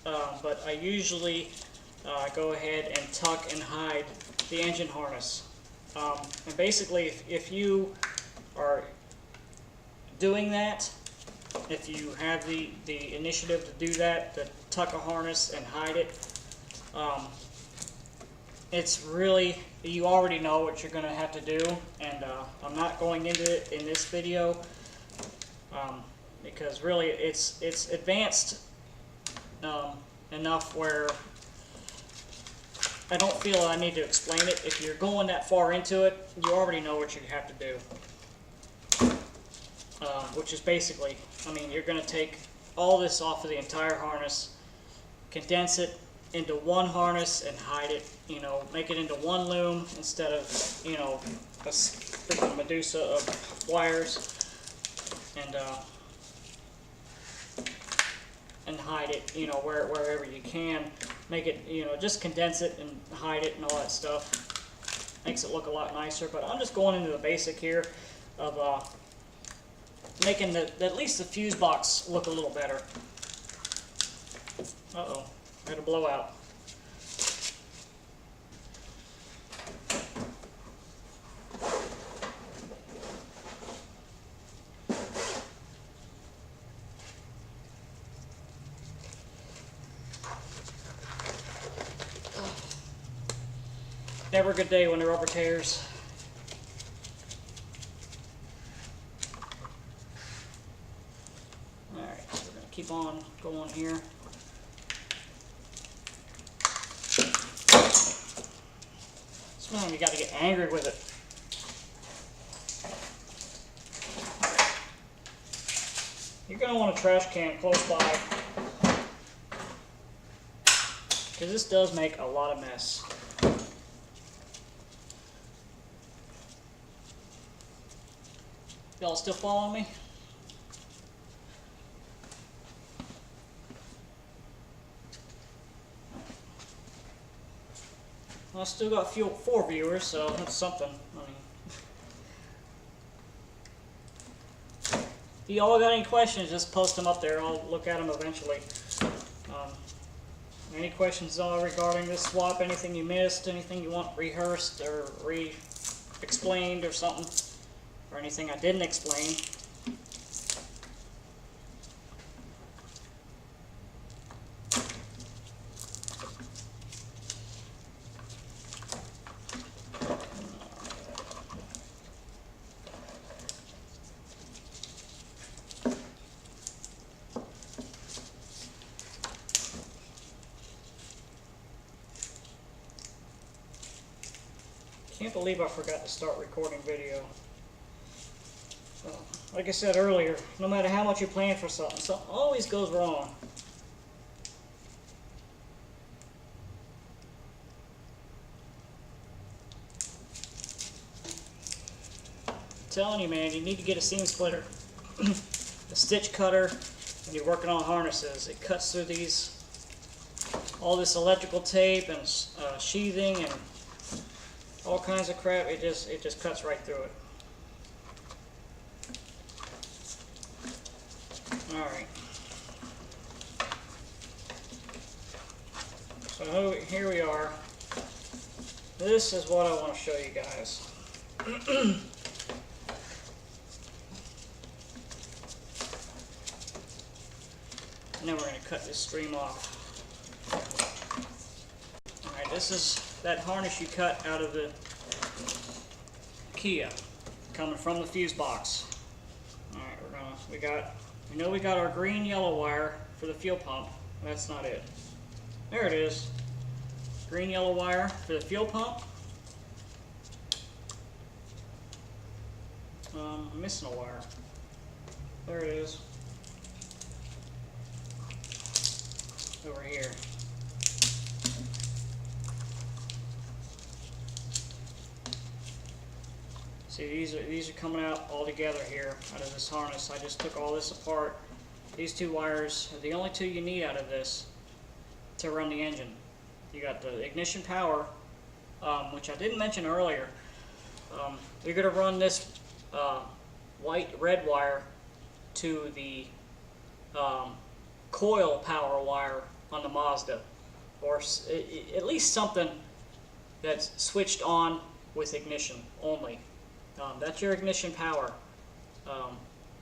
but I usually go ahead and tuck and hide the engine harness. And basically if you are doing that, if you have the initiative to do that, to tuck a harness and hide it, it's really, you already know what you're going to have to do, and I'm not going into it in this video because really it's advanced enough where I don't feel I need to explain it. If you're going that far into it, you already know what you have to do. Which is basically, I mean, you're going to take all this off of the entire harness, condense it into one harness and hide it, you know, make it into one loom instead of, you know, a freaking Medusa of wires, and hide it, you know, wherever you can. Make it, you know, just condense it and hide it and all that stuff. Makes it look a lot nicer, but I'm just going into the basic here of making at least the fuse box look a little better. Uh-oh, I had a blowout. Never a good day when the rubber tears. Keep on going here. Sometimes you got to get angry with it. You're going to want a trash can close by because this does make a lot of mess. Y'all still following me? Well, I still got 4 viewers, so that's something. I mean, If you all got any questions, just post them up there. I'll look at them eventually. Any questions regarding this swap? Anything you missed? Anything you want rehearsed or re-explained or something? Or anything I didn't explain? Can't believe I forgot to start recording video. Like I said earlier, no matter how much you plan for something, something always goes wrong. I'm telling you, man, you need to get a seam splitter. A stitch cutter when you're working on harnesses. It cuts through all this electrical tape and sheathing and all kinds of crap. It just cuts right through it. Alright. So here we are. This is what I want to show you guys. And then we're going to cut this stream off. Alright, this is that harness you cut out of the Kia, coming from the fuse box. Alright, we know we got our green yellow wire for the fuel pump. That's not it. There it is. Green yellow wire for the fuel pump. I'm missing a wire. There it is. Over here. See, these are coming out all together here out of this harness. I just took all this apart. These two wires are the only two you need out of this to run the engine. You got the ignition power, which I didn't mention earlier. You're going to run this red wire to the coil power wire on the Mazda, or at least something that's switched on with ignition only. That's your ignition power.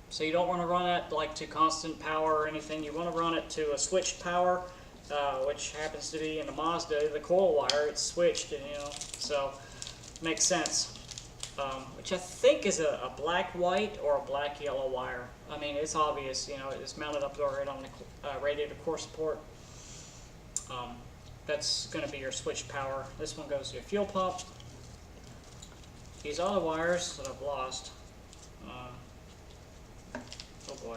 So you don't want to run it like to constant power or anything. You want to run it to a switched power, which happens to be in the Mazda, the coil wire. It's switched, and so makes sense. Which I think is a black-white or a black-yellow wire. I mean, it's obvious. It's mounted up right on the radiator core support. That's going to be your switched power. This one goes to your fuel pump. These other wires that I've lost. Oh boy.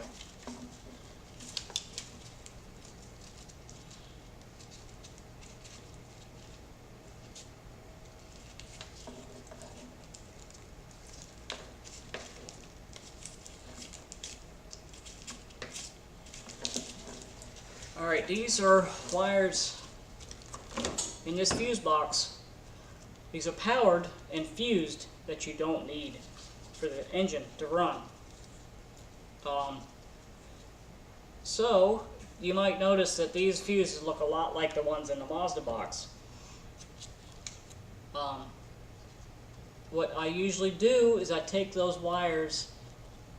Alright, these are wires in this fuse box. These are powered and fused that you don't need for the engine to run. So you might notice that these fuses look a lot like the ones in the Mazda box. What I usually do is I take those wires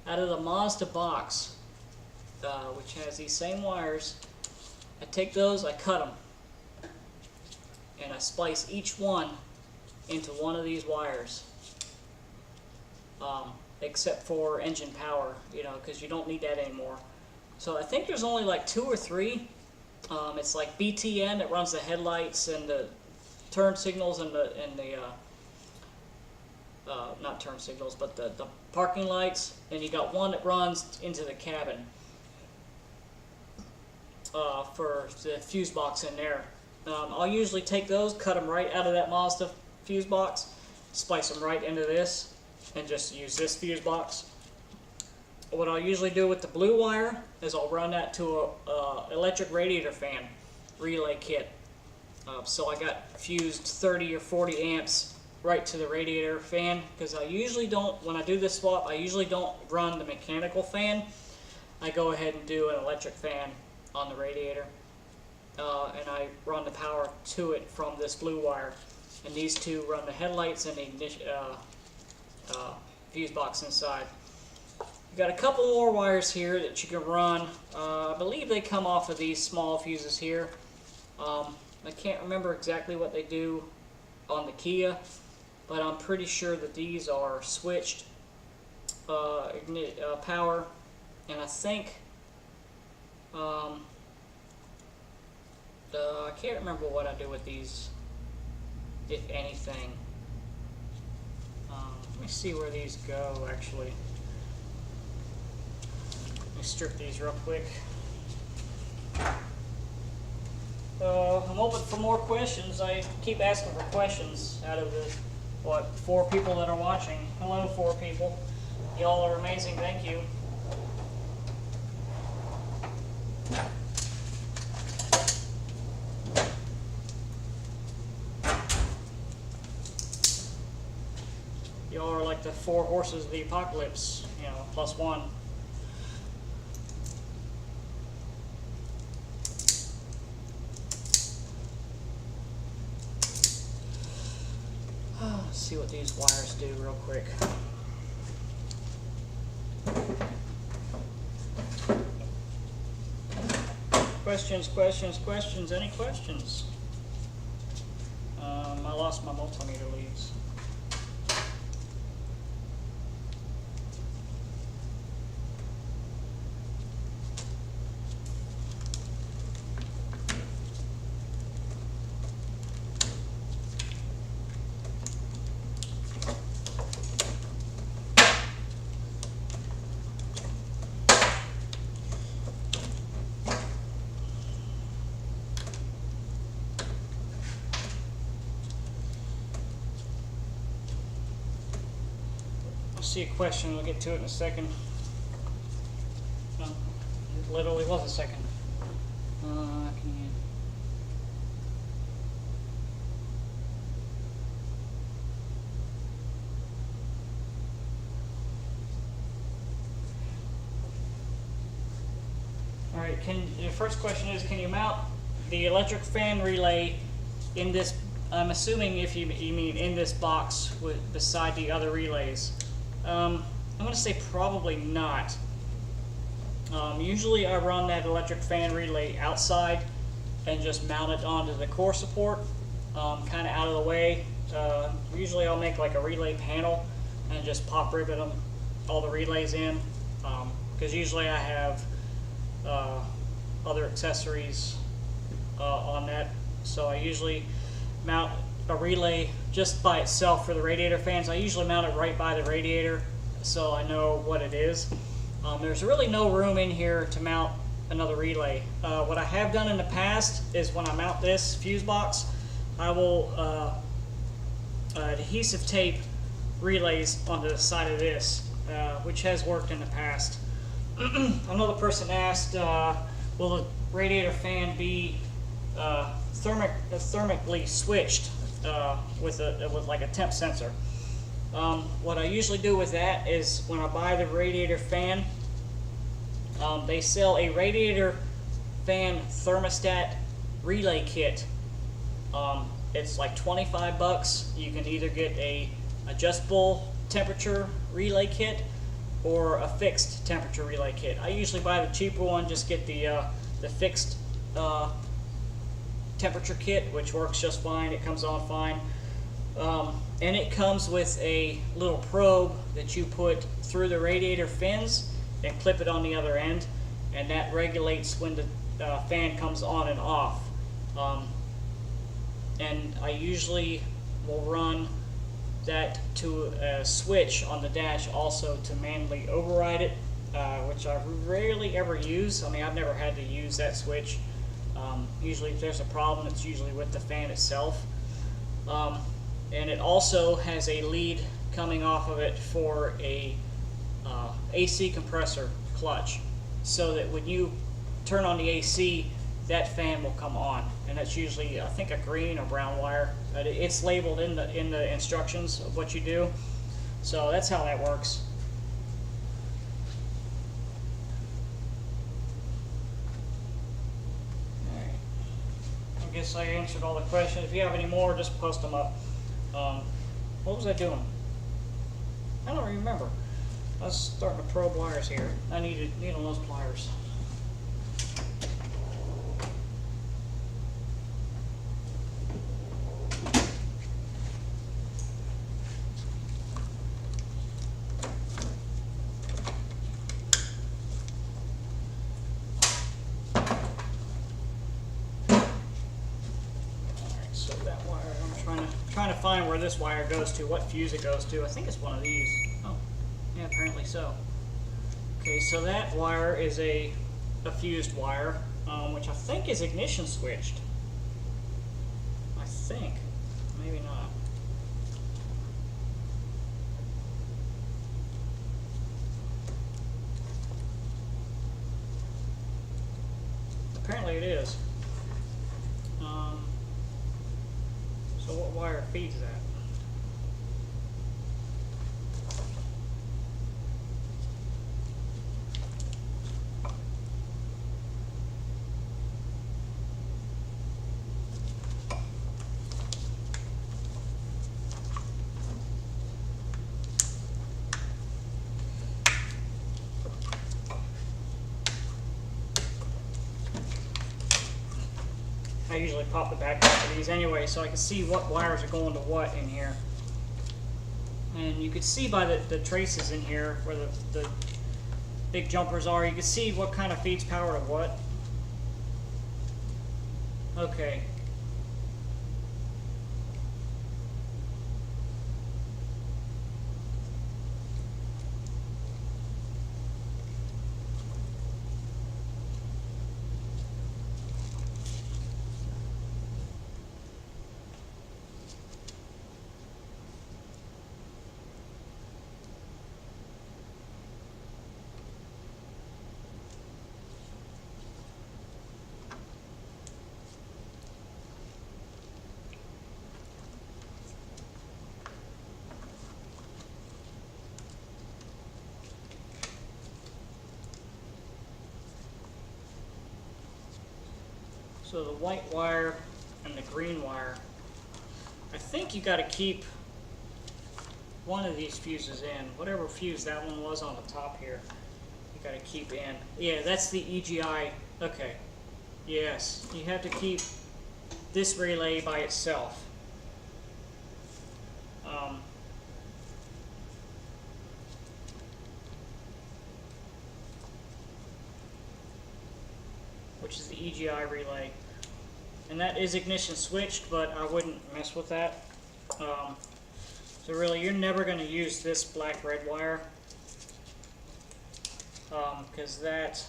out of the Mazda box, which has these same wires. I take those, I cut them, and I splice each one into one of these wires, except for engine power, because you don't need that anymore. So I think there's only like 2 or 3. It's like BTN that runs the headlights and the turn signals and the not turn signals, but the parking lights, and you got one that runs into the cabin for the fuse box in there. I'll usually take those, cut them right out of that Mazda fuse box, splice them right into this, and just use this fuse box. What I'll usually do with the blue wire is I'll run that to a electric radiator fan relay kit. So I got fused 30 or 40 amps right to the radiator fan, because I usually don't, when I do this swap, I usually don't run the mechanical fan. I go ahead and do an electric fan on the radiator, and I run the power to it from this blue wire, and these two run the headlights and the fuse box inside. You've got a couple more wires here that you can run. I believe they come off of these small fuses here. I can't remember exactly what they do on the Kia, but I'm pretty sure that these are switched power, and I think I can't remember what I do with these, if anything. Let me see where these go actually. Let me strip these real quick. I'm open for more questions. I keep asking for questions out of the, 4 people that are watching. Hello, 4 people. Y'all are amazing. Thank you. Y'all are like the 4 horses of the apocalypse, you know, plus 1. Let's see what these wires do real quick. Questions, questions, questions, any questions? I lost my multimeter leads. See a question, we'll get to it in a second. No, it literally was a second. Alright, the first question is, can you mount the electric fan relay in this, I'm assuming if you mean in this box beside the other relays? I'm going to say probably not. Usually I run that electric fan relay outside and just mount it onto the core support, kind of out of the way. Usually I'll make like a relay panel and just pop rivet them, all the relays in, because usually I have other accessories on that. So I usually mount a relay just by itself for the radiator fans. I usually mount it right by the radiator so I know what it is. There's really no room in here to mount another relay. What I have done in the past is when I mount this fuse box, I will adhesive tape relays onto the side of this, which has worked in the past. Another person asked, will the radiator fan be thermically switched with like a temp sensor? What I usually do with that is when I buy the radiator fan, they sell a radiator fan thermostat relay kit. It's like 25 bucks. You can either get a adjustable temperature relay kit or a fixed temperature relay kit. I usually buy the cheaper one, just get the fixed temperature kit, which works just fine. It comes on fine. And it comes with a little probe that you put through the radiator fins and clip it on the other end, and that regulates when the fan comes on and off. And I usually will run that to a switch on the dash also to manually override it, which I rarely ever use. I mean, I've never had to use that switch. Usually if there's a problem, it's usually with the fan itself. And it also has a lead coming off of it for a AC compressor clutch, so that when you turn on the AC, that fan will come on, and that's usually, I think, a green or brown wire. It's labeled in the instructions of what you do, so that's how that works. guess I answered all the questions. If you have any more, just post them up. What was I doing? I don't remember. I was starting to probe wires here. I need on those pliers. Trying to find where this wire goes to, what fuse it goes to. I think it's one of these. Oh, yeah, apparently so. Okay, so that wire is a fused wire, which I think is ignition switched. I think. Maybe not. Apparently it is. So what wire feeds that? I usually pop the back off of these anyway so I can see what wires are going to what in here. And you can see by the traces in here where the big jumpers are, you can see what kind of feeds power to what. Okay. So the white wire and the green wire, I think you got to keep one of these fuses in. Whatever fuse that one was on the top here, you got to keep in. Yeah, that's the EGI. Okay. Yes, you have to keep this relay by itself. Which is the EGI relay. And that is ignition switched, but I wouldn't mess with that. So really, you're never going to use this black-red wire, because that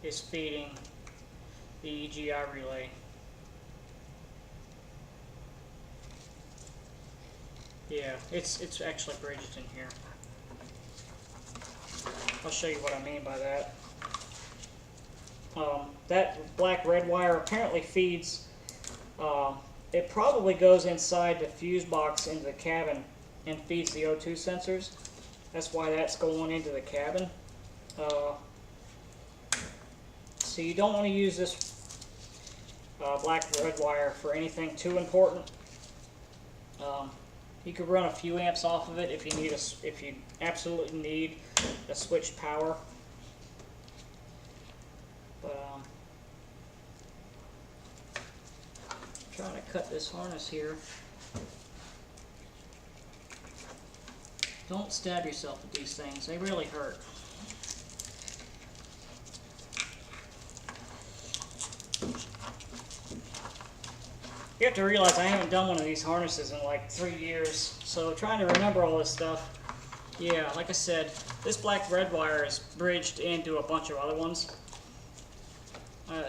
is feeding the EGI relay. Yeah, it's actually bridged in here. I'll show you what I mean by that. That black-red wire apparently feeds, it probably goes inside the fuse box into the cabin and feeds the O2 sensors. That's why that's going into the cabin. So you don't want to use this black-red wire for anything too important. You could run a few amps off of it if you absolutely need a switched power. But I'm trying to cut this harness here. Don't stab yourself with these things; they really hurt. You have to realize I haven't done one of these harnesses in like 3 years, so trying to remember all this stuff. Yeah, like I said, this black-red wire is bridged into a bunch of other ones. I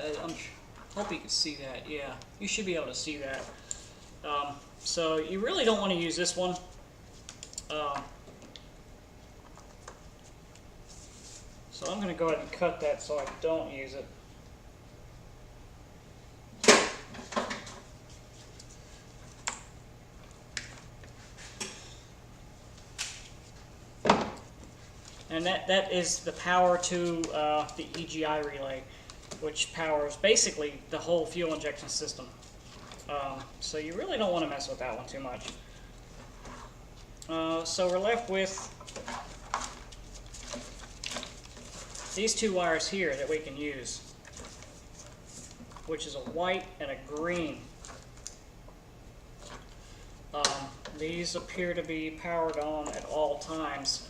hope you can see that. Yeah, you should be able to see that. So you really don't want to use this one. So I'm going to go ahead and cut that so I don't use it. And that is the power to the EGI relay. which powers basically the whole fuel injection system. So you really don't want to mess with that one too much. So we're left with these two wires here that we can use, which is a white and a green. These appear to be powered on at all times,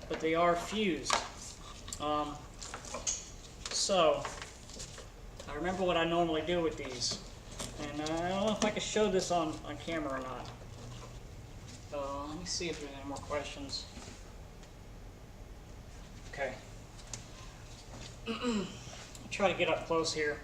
but they are fused. So I remember what I normally do with these, and I don't know if I can show this on camera or not. Let me see if there's any more questions. Okay. I'll try to get up close here.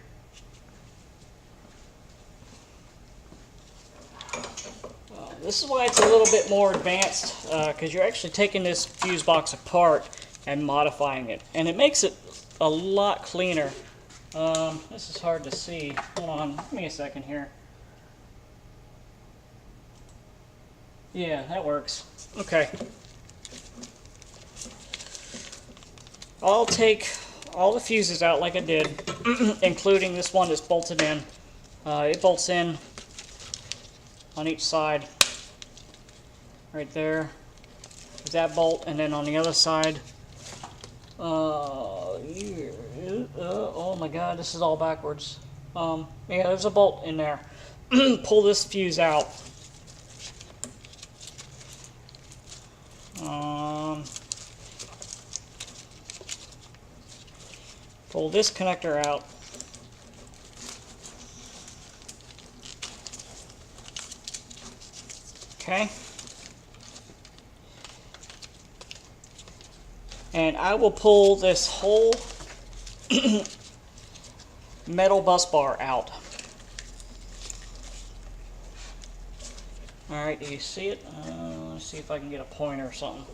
This is why it's a little bit more advanced, because you're actually taking this fuse box apart and modifying it, and it makes it a lot cleaner. This is hard to see. Hold on, give me a second here. Yeah, that works. Okay. I'll take all the fuses out like I did, including this one that's bolted in. It bolts in on each side. Right there. There's that bolt, and then on the other side. Oh my god, this is all backwards. Yeah, there's a bolt in there. Pull this fuse out. Pull this connector out. Okay. And I will pull this whole metal bus bar out. Alright, do you see it? Let's see if I can get a pointer or something.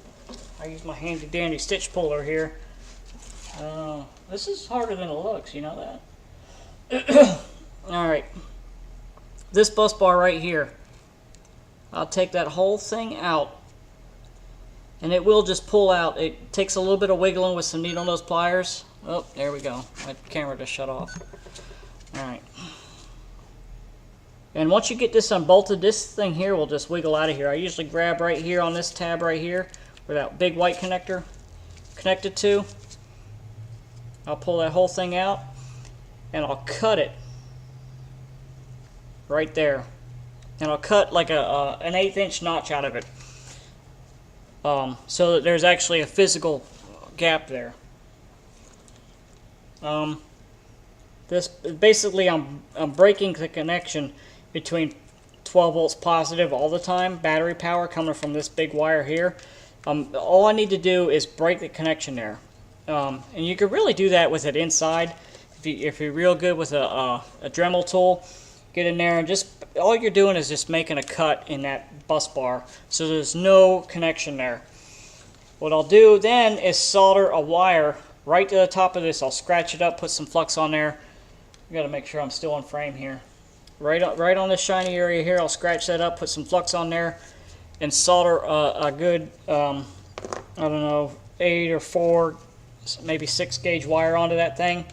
I use my handy dandy stitch puller here. This is harder than it looks, you know that? Alright. This bus bar right here. I'll take that whole thing out. And it will just pull out. It takes a little bit of wiggling with some needle nose pliers. Oh, there we go. My camera just shut off. Alright. And once you get this unbolted, this thing here will just wiggle out of here. I usually grab right here on this tab right here, where that big white connector connected to. I'll pull that whole thing out, and I'll cut it right there. And I'll cut like an 1/8 inch notch out of it. So that there's actually a physical gap there. This basically I'm breaking the connection between 12 volts positive all the time, battery power coming from this big wire here. All I need to do is break the connection there, and you could really do that with it inside if you're real good with a Dremel tool. Get in there and just all you're doing is just making a cut in that bus bar, so there's no connection there. What I'll do then is solder a wire right to the top of this. I'll scratch it up, put some flux on there. I got to make sure I'm still on frame here. Right on this shiny area here, I'll scratch that up, put some flux on there, and solder a good, I don't know, 8 or 4, maybe 6 gauge wire onto that thing.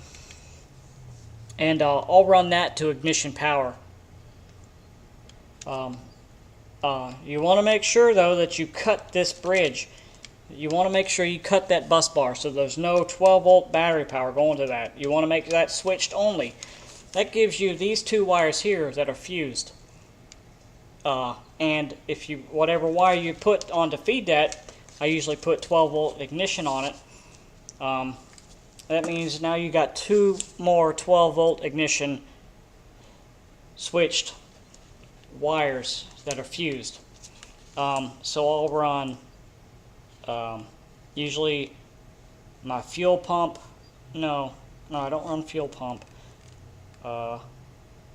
And I'll run that to ignition power. You want to make sure though that you cut this bridge. You want to make sure you cut that bus bar so there's no 12 volt battery power going to that. You want to make that switched only. That gives you these two wires here that are fused. And if you whatever wire you put on to feed that, I usually put 12 volt ignition on it. That means now you got 2 more 12 volt ignition switched wires that are fused. So I'll run usually my fuel pump. No, I don't run fuel pump. What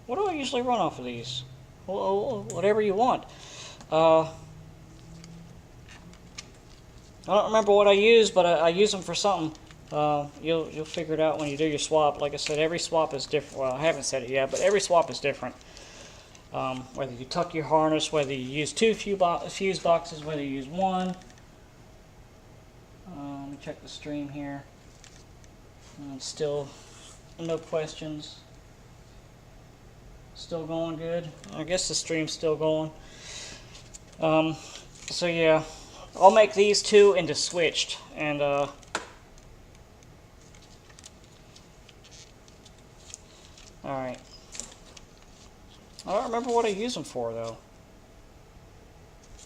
do I usually run off of these? Well, whatever you want. I don't remember what I use, but I use them for something. You'll figure it out when you do your swap. Like I said, every swap is different. Well, I haven't said it yet, but every swap is different. Whether you tuck your harness, whether you use 2 fuse boxes, whether you use 1. Let me check the stream here. And it's still No questions. Still going good. I guess the stream's still going. So yeah, I'll make these two into switched, and alright. I don't remember what I use them for though.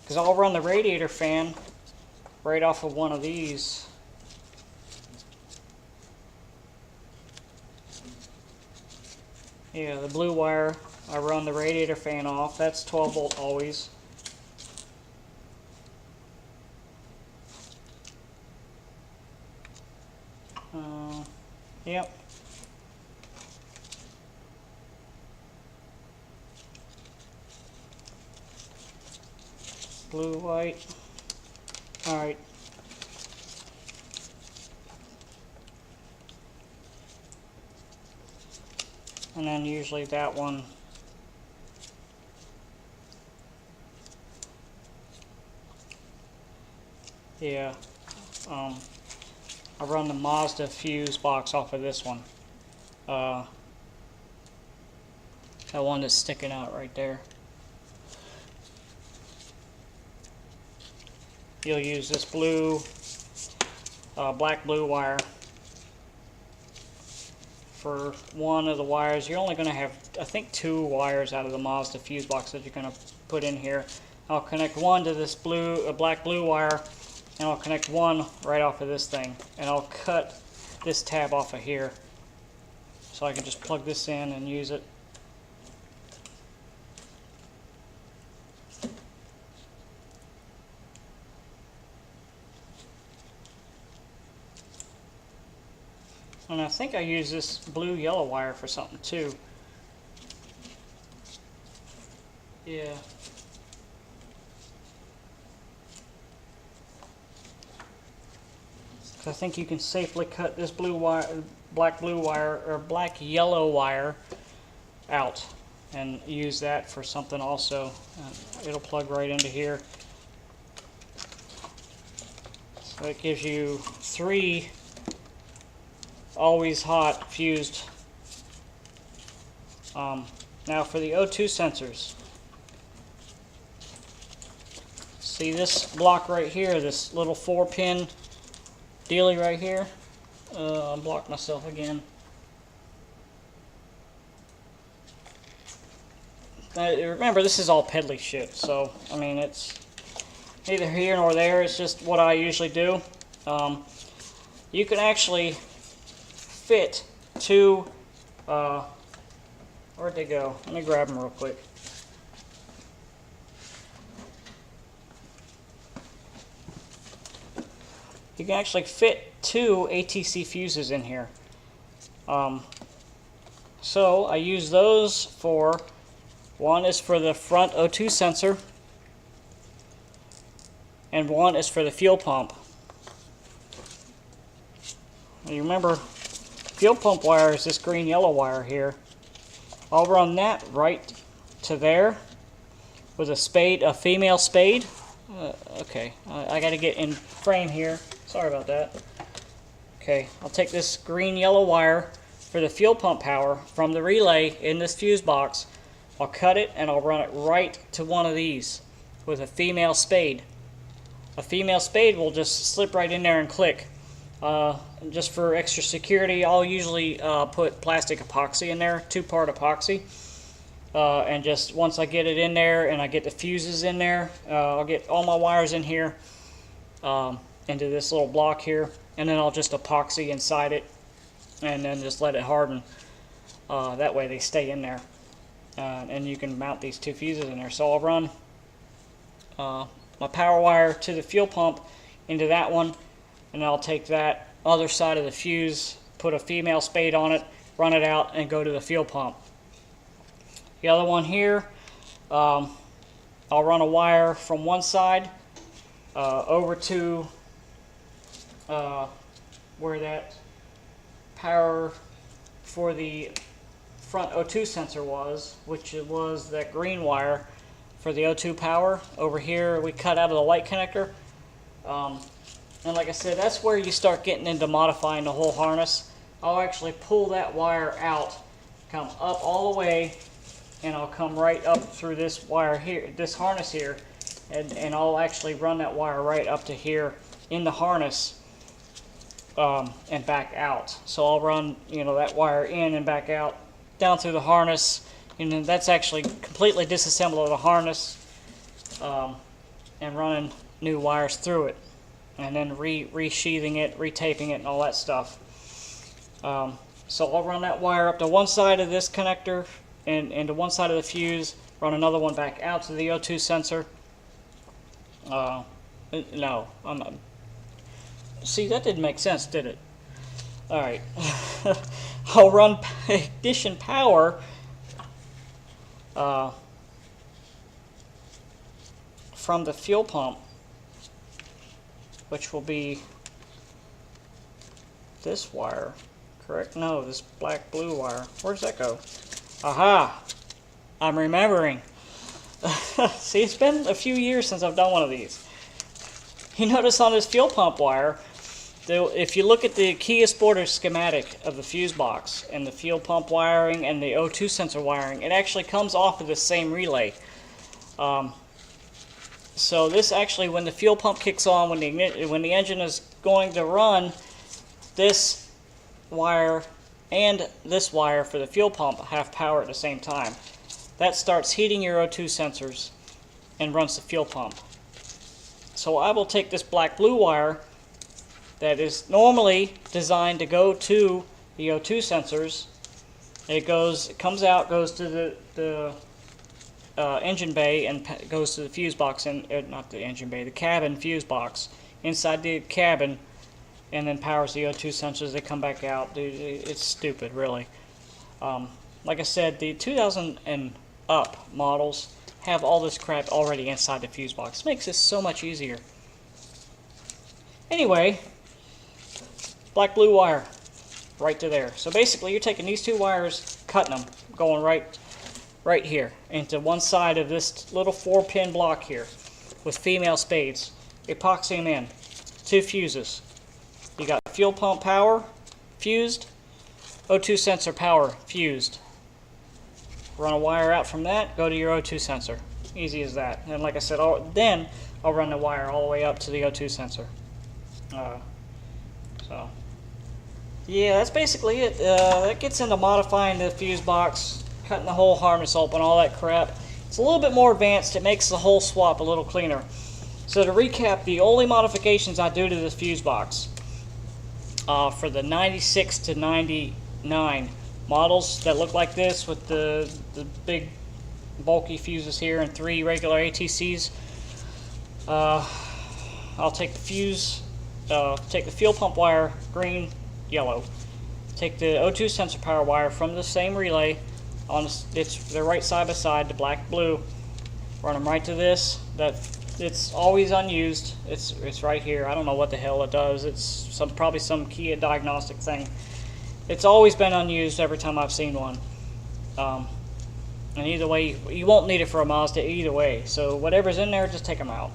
Because I'll run the radiator fan right off of one of these. Yeah, the blue wire, I run the radiator fan off. That's 12 volt always. Yep. Blue, white. Alright. And then usually that one. Yeah. I run the Mazda fuse box off of this one. That one that's sticking out right there. You'll use this blue, black blue wire for one of the wires. You're only going to have, I think, 2 wires out of the Mazda fuse box that you're going to put in here. I'll connect one to this blue, black blue wire, and I'll connect one right off of this thing, and I'll cut this tab off of here so I can just plug this in and use it. And I think I use this blue yellow wire for something too. Yeah. I think you can safely cut this blue wire, black blue wire, or black yellow wire out and use that for something also. It'll plug right into here. So it gives you 3 always hot fused. Now for the O2 sensors. See this block right here, this little 4-pin dealie right here. I blocked myself again. Remember, this is all peddly shit, so I mean, it's neither here nor there. It's just what I usually do. You can actually fit 2. Where'd they go? Let me grab them real quick. You can actually fit 2 ATC fuses in here. So I use those for, one is for the front O2 sensor, and one is for the fuel pump. You remember, fuel pump wire is this green yellow wire here. I'll run that right to there with a spade, a female spade. Okay, I got to get in frame here. Sorry about that. Okay, I'll take this green yellow wire for the fuel pump power from the relay in this fuse box. I'll cut it and I'll run it right to one of these with a female spade. A female spade will just slip right in there and click. Just for extra security, I'll usually put plastic epoxy in there, 2-part epoxy. And just once I get it in there and I get the fuses in there, I'll get all my wires in here into this little block here, and then I'll just epoxy inside it and then just let it harden. That way they stay in there. And you can mount these 2 fuses in there. So I'll run my power wire to the fuel pump into that one, and I'll take that other side of the fuse, put a female spade on it, run it out, and go to the fuel pump. The other one here, I'll run a wire from one side over to where that power for the front O2 sensor was, which it was that green wire for the O2 power. Over here we cut out of the light connector. And like I said, that's where you start getting into modifying the whole harness. I'll actually pull that wire out, come up all the way, and I'll come right up through this wire here, this harness here, and I'll actually run that wire right up to here in the harness and back out. So I'll run, you know, that wire in and back out, down through the harness, and then that's actually completely disassembled the harness and running new wires through it, and then resheathing it, retaping it, and all that stuff. So I'll run that wire up to one side of this connector and to one side of the fuse, run another one back out to the O2 sensor. No, I'm not. See, that didn't make sense, did it? Alright. I'll run ignition power from the fuel pump, which will be this wire, correct? No, this black blue wire. Where does that go? Aha! I'm remembering. See, it's been a few years since I've done one of these. You notice on this fuel pump wire, if you look at the Kia Sportage schematic of the fuse box and the fuel pump wiring and the O2 sensor wiring, it actually comes off of the same relay. So this actually, when the fuel pump kicks on, when the engine is going to run, this wire and this wire for the fuel pump have power at the same time. That starts heating your O2 sensors and runs the fuel pump. So I will take this black-blue wire that is normally designed to go to the O2 sensors. It comes out, goes to the engine bay, and goes to the fuse box, and not the engine bay, the cabin fuse box inside the cabin, and then powers the O2 sensors. They come back out. Dude, it's stupid, really. Like I said, the 2000 and up models have all this crap already inside the fuse box. It makes this so much easier. Anyway, black-blue wire right to there. So basically, you're taking these two wires, cutting them, going right here into one side of this little 4-pin block here with female spades. Epoxy them in. 2 fuses. You got fuel pump power fused, O2 sensor power fused. Run a wire out from that, go to your O2 sensor. Easy as that. And like I said, then I'll run the wire all the way up to the O2 sensor. So yeah, that's basically it. That gets into modifying the fuse box, cutting the whole harness open, all that crap. It's a little bit more advanced. It makes the whole swap a little cleaner. So to recap, the only modifications I do to this fuse box for the 96 to 99 models that look like this with the big bulky fuses here and 3 regular ATCs, I'll take the fuse, take the fuel pump wire, green, yellow. Take the O2 sensor power wire from the same relay, they're right side by side, the black, blue. Run them right to this. It's always unused. It's right here. I don't know what the hell it does. It's probably some Kia diagnostic thing. It's always been unused every time I've seen one. And either way, you won't need it for a Mazda either way. So whatever's in there, just take them out.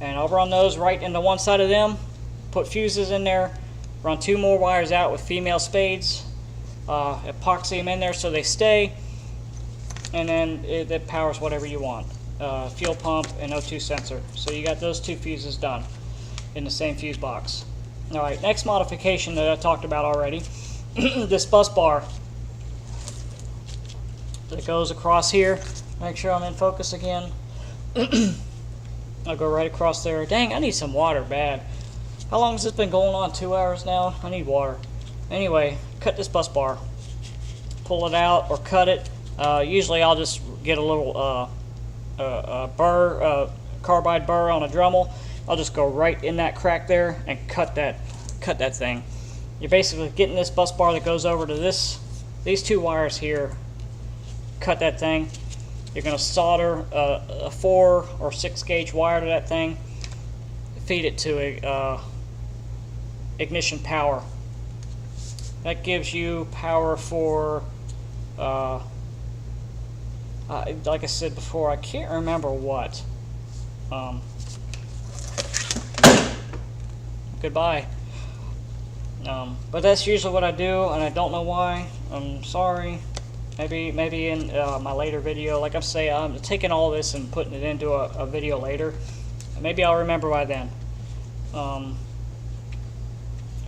And I'll run those right into one side of them, put fuses in there, run 2 more wires out with female spades, epoxy them in there so they stay, and then it powers whatever you want. Fuel pump and O2 sensor. So you got those 2 fuses done in the same fuse box. Alright, next modification that I talked about already, this bus bar that goes across here. Make sure I'm in focus again. I'll go right across there. Dang, I need some water bad. How long has this been going on? 2 hours now? I need water. Anyway, cut this bus bar. Pull it out or cut it. Usually I'll just get a little carbide burr on a Dremel. I'll just go right in that crack there and cut that thing. You're basically getting this bus bar that goes over to these 2 wires here. Cut that thing. You're going to solder a 4 or 6 gauge wire to that thing. Feed it to a ignition power. That gives you power for, like I said before, I can't remember what. Goodbye. But that's usually what I do, and I don't know why. I'm sorry. Maybe in my later video, like I'm saying, I'm taking all this and putting it into a video later. Maybe I'll remember by then.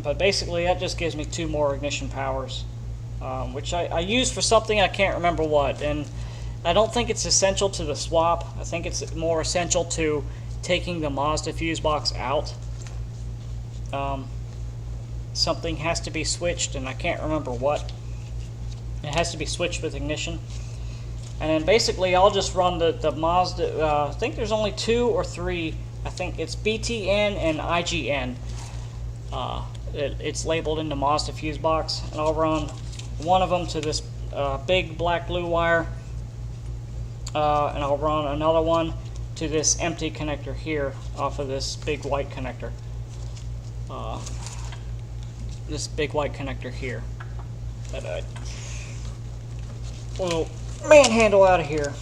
But basically, that just gives me 2 more ignition powers, which I use for something I can't remember what. And I don't think it's essential to the swap. I think it's more essential to taking the Mazda fuse box out. Something has to be switched, and I can't remember what. It has to be switched with ignition. And then basically I'll just run the Mazda, I think there's only 2 or 3, I think it's BTN and IGN. It's labeled in the Mazda fuse box, and I'll run one of them to this big black blue wire, and I'll run another one to this empty connector here off of this big white connector. This big white connector here. Little manhandle out of here.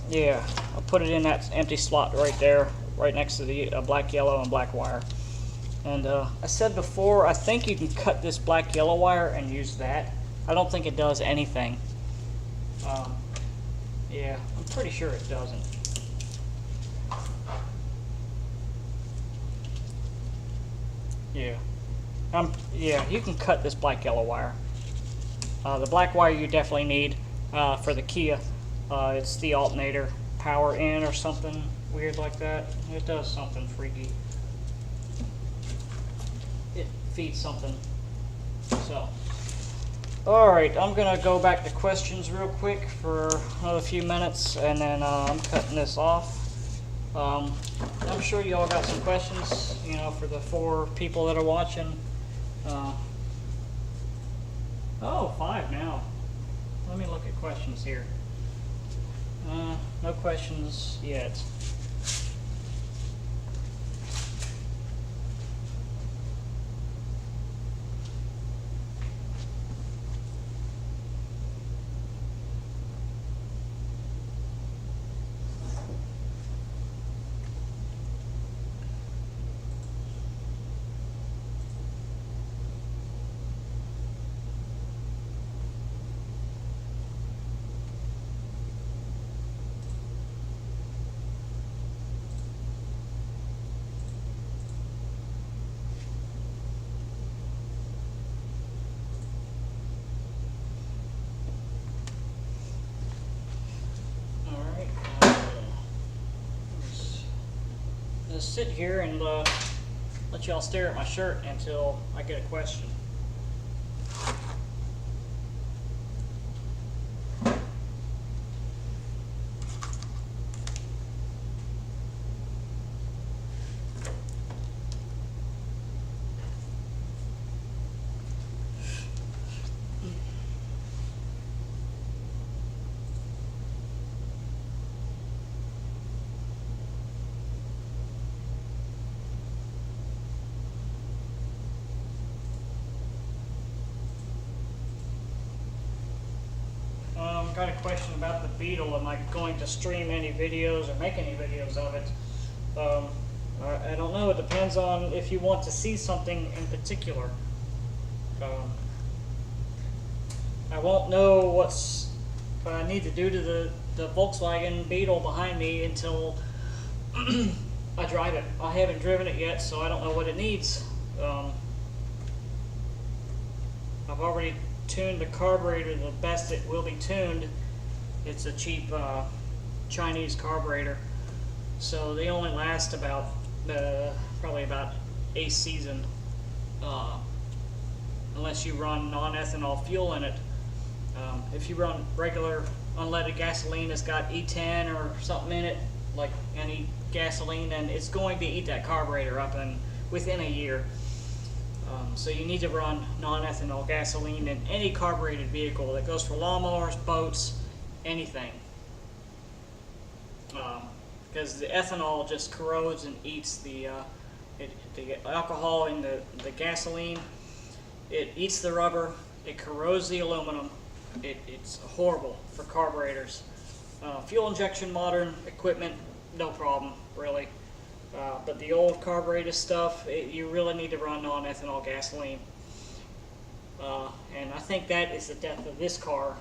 Yeah, I'll put it in that empty slot right there, right next to the black, yellow, and black wire. And I said before, I think you can cut this black, yellow wire and use that. I don't think it does anything. Yeah, I'm pretty sure it doesn't. Yeah. Yeah, you can cut this black, yellow wire. The black wire you definitely need for the Kia. It's the alternator power in or something weird like that. It does something freaky. It feeds something. So, alright, I'm going to go back to questions real quick for another few minutes, and then I'm cutting this off. I'm sure you all got some questions, you know, for the 4 people that are watching. Oh, 5 now. Let me look at questions here. No questions yet. Just sit here and let y'all stare at my shirt until I get a question. Got a question about the Beetle. Am I going to stream any videos or make any videos of it? I don't know. It depends on if you want to see something in particular. I won't know what I need to do to the Volkswagen Beetle behind me until I drive it. I haven't driven it yet, so I don't know what it needs. I've already tuned the carburetor the best it will be tuned. It's a cheap Chinese carburetor, so they only last about probably about a season, unless you run non-ethanol fuel in it. If you run regular unleaded gasoline that's got E10 or something in it, like any gasoline, then it's going to eat that carburetor up within a year. So you need to run non-ethanol gasoline in any carbureted vehicle. That goes for lawnmowers, boats, anything. Because the ethanol just corrodes and eats the alcohol in the gasoline. It eats the rubber. It corrodes the aluminum. It's horrible for carburetors. Fuel injection, modern equipment, no problem, really. But the old carburetor stuff, you really need to run non-ethanol gasoline. And I think that is the death of this car,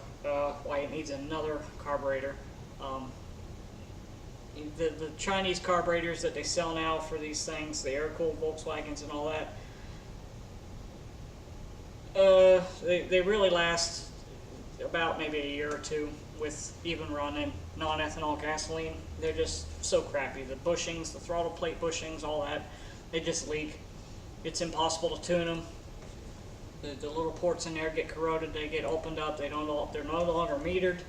why it needs another carburetor. The Chinese carburetors that they sell now for these things, the air-cooled Volkswagens and all that, they really last about maybe a year or two with even running non-ethanol gasoline. They're just so crappy. The bushings, the throttle plate bushings, all that, they just leak. It's impossible to tune them. The little ports in there get corroded, they get opened up, they're no longer metered.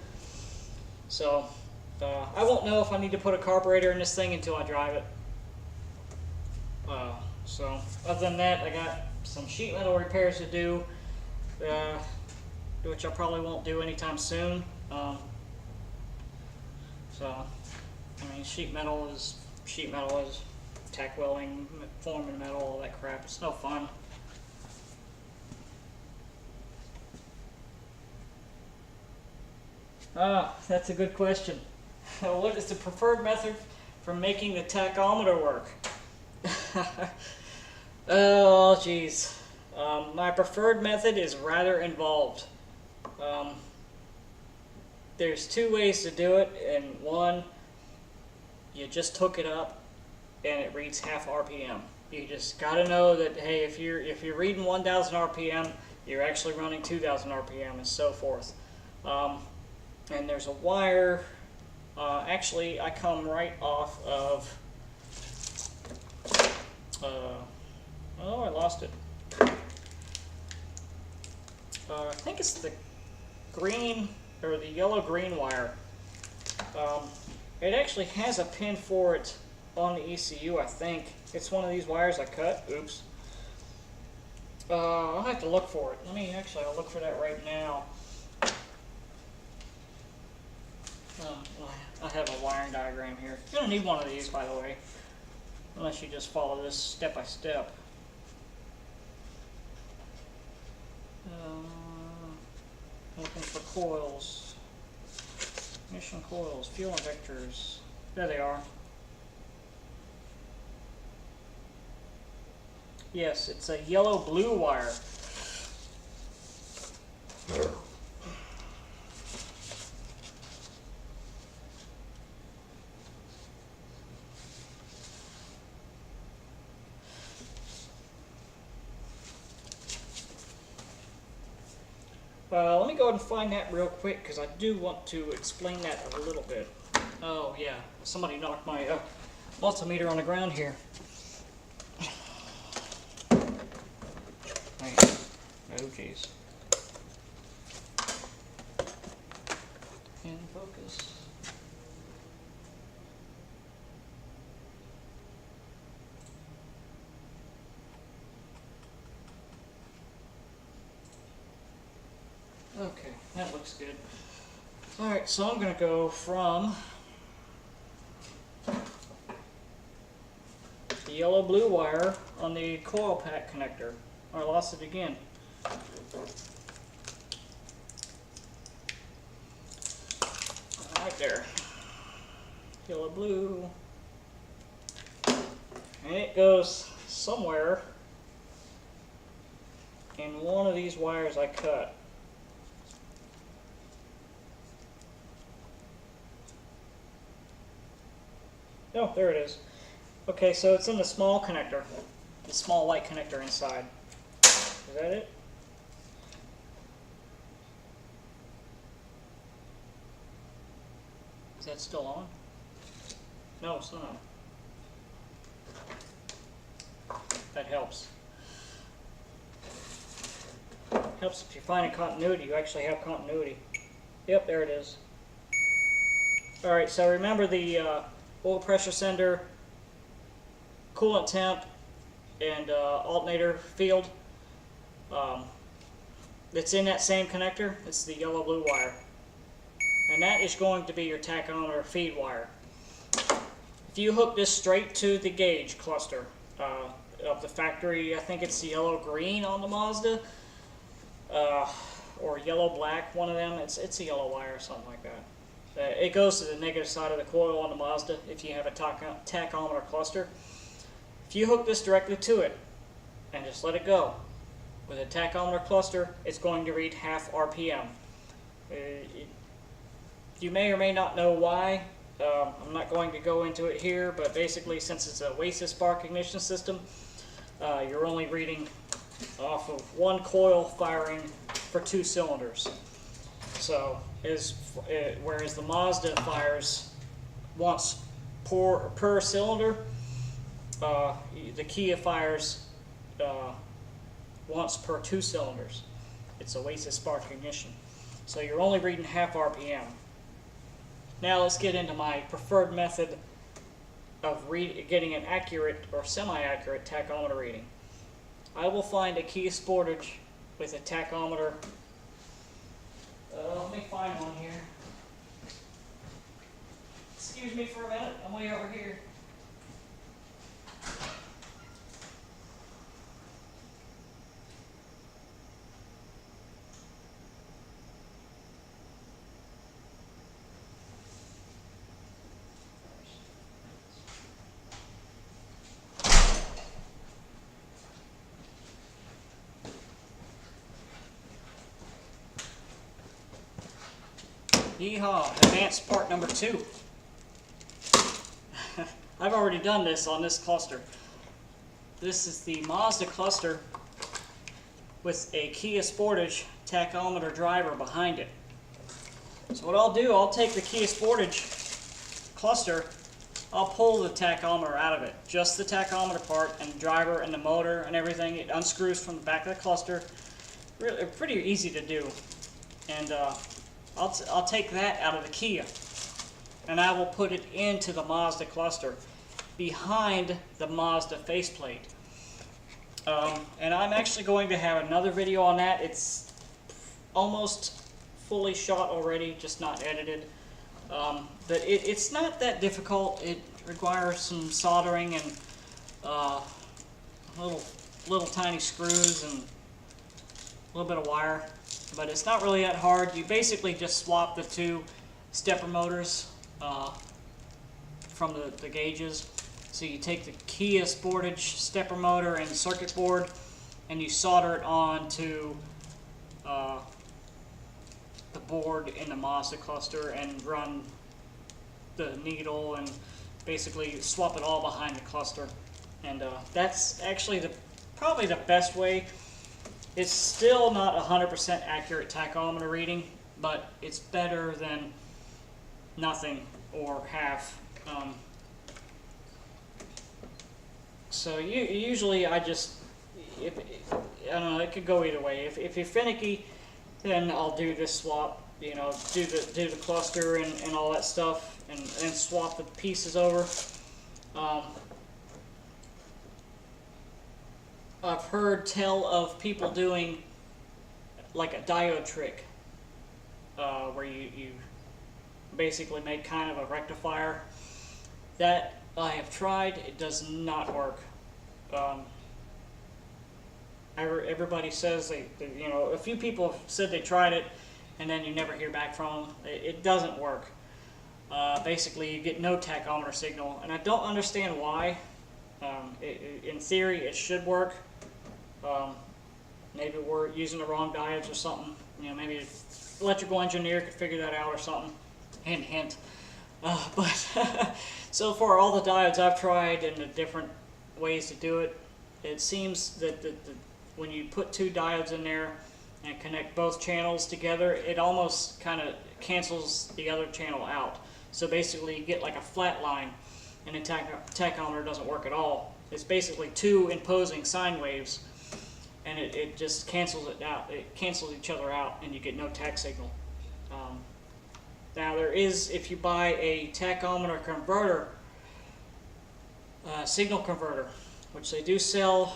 So I won't know if I need to put a carburetor in this thing until I drive it. So other than that, I got some sheet metal repairs to do, which I probably won't do anytime soon. So I mean, sheet metal is tack welding, forming metal, all that crap. It's no fun. That's a good question. What is the preferred method for making the tachometer work? Oh, geez. My preferred method is rather involved. There's two ways to do it, and one, you just hook it up and it reads half RPM. You just gotta know that, hey, if you're reading 1,000 RPM, you're actually running 2,000 RPM, and so forth. And there's a wire. Actually, I come right off of. Oh, I lost it. I think it's the green or the yellow-green wire. It actually has a pin for it on the ECU. I think it's one of these wires I cut. Oops. I'll have to look for it. I'll look for that right now. I have a wiring diagram here. You're going to need one of these, by the way, unless you just follow this step by step. Looking for coils, ignition coils, fuel injectors. There they are. Yes, it's a yellow-blue wire. Let me go ahead and find that real quick, because I do want to explain that a little bit. Oh yeah, somebody knocked my multimeter on the ground here. Oh geez. In focus. Okay, that looks good. Alright, so I'm going to go from the yellow-blue wire on the coil pack connector. I lost it again. Right there. Yellow-blue. And it goes somewhere in one of these wires I cut. Oh, there it is. Okay, so it's in the small connector, the small white connector inside. Is that it? Is that still on? No, it's not. That helps. Helps if you're finding continuity, you actually have continuity. Yep, there it is. Alright, so remember the oil pressure sender, coolant temp, and alternator field. That's in that same connector. It's the yellow-blue wire. And that is going to be your tachometer feed wire. If you hook this straight to the gauge cluster of the factory, I think it's the yellow-green on the Mazda, or yellow-black, one of them. It's a yellow wire or something like that. It goes to the negative side of the coil on the Mazda if you have a tachometer cluster. If you hook this directly to it and just let it go, With a tachometer cluster, it's going to read half RPM. You may or may not know why. I'm not going to go into it here, but basically, since it's a wasted spark ignition system, you're only reading off of one coil firing for 2 cylinders. So, whereas the Mazda fires once per cylinder, the Kia fires once per 2 cylinders. It's a wasted spark ignition. So you're only reading half RPM. Now let's get into my preferred method of getting an accurate or semi-accurate tachometer reading. I will find a Kia Sportage with a tachometer. Let me find one here. Excuse me for a minute, I'm way over here. Yeehaw, advanced part number 2. I've already done this on this cluster. This is the Mazda cluster with a Kia Sportage tachometer driver behind it. So what I'll do, I'll take the Kia Sportage cluster, I'll pull the tachometer out of it. Just the tachometer part and the driver and the motor and everything. It unscrews from the back of the cluster. Really, pretty easy to do. And I'll take that out of the Kia and I will put it into the Mazda cluster behind the Mazda faceplate. And I'm actually going to have another video on that. It's almost fully shot already, just not edited. But it's not that difficult. It requires some soldering and little tiny screws and a little bit of wire. But it's not really that hard. You basically just swap the 2 stepper motors from the gauges. So you take the Kia Sportage stepper motor and circuit board and you solder it onto the board in the Mazda cluster and run the needle and basically swap it all behind the cluster. And that's actually probably the best way. It's still not 100% accurate tachometer reading, but it's better than nothing or half. So usually I don't know, it could go either way. If you're finicky, then I'll do this swap. You know, do the cluster and all that stuff, and swap the pieces over. I've heard tell of people doing like a diode trick, where you basically make kind of a rectifier. That I have tried. It does not work. Everybody says you know, a few people have said they tried it, and then you never hear back from them. It doesn't work. Basically, you get no tachometer signal, and I don't understand why. In theory, it should work. Maybe we're using the wrong diodes or something. You know, maybe an electrical engineer could figure that out or something. Hint, hint. But so far, all the diodes I've tried and the different ways to do it, it seems that when you put 2 diodes in there and connect both channels together, it almost kind of cancels the other channel out. So basically, you get like a flat line, and the tachometer doesn't work at all. It's basically 2 imposing sine waves, and it just cancels it out. It cancels each other out, and you get no tach signal. Now there is, if you buy a tachometer converter, signal converter, which they do sell.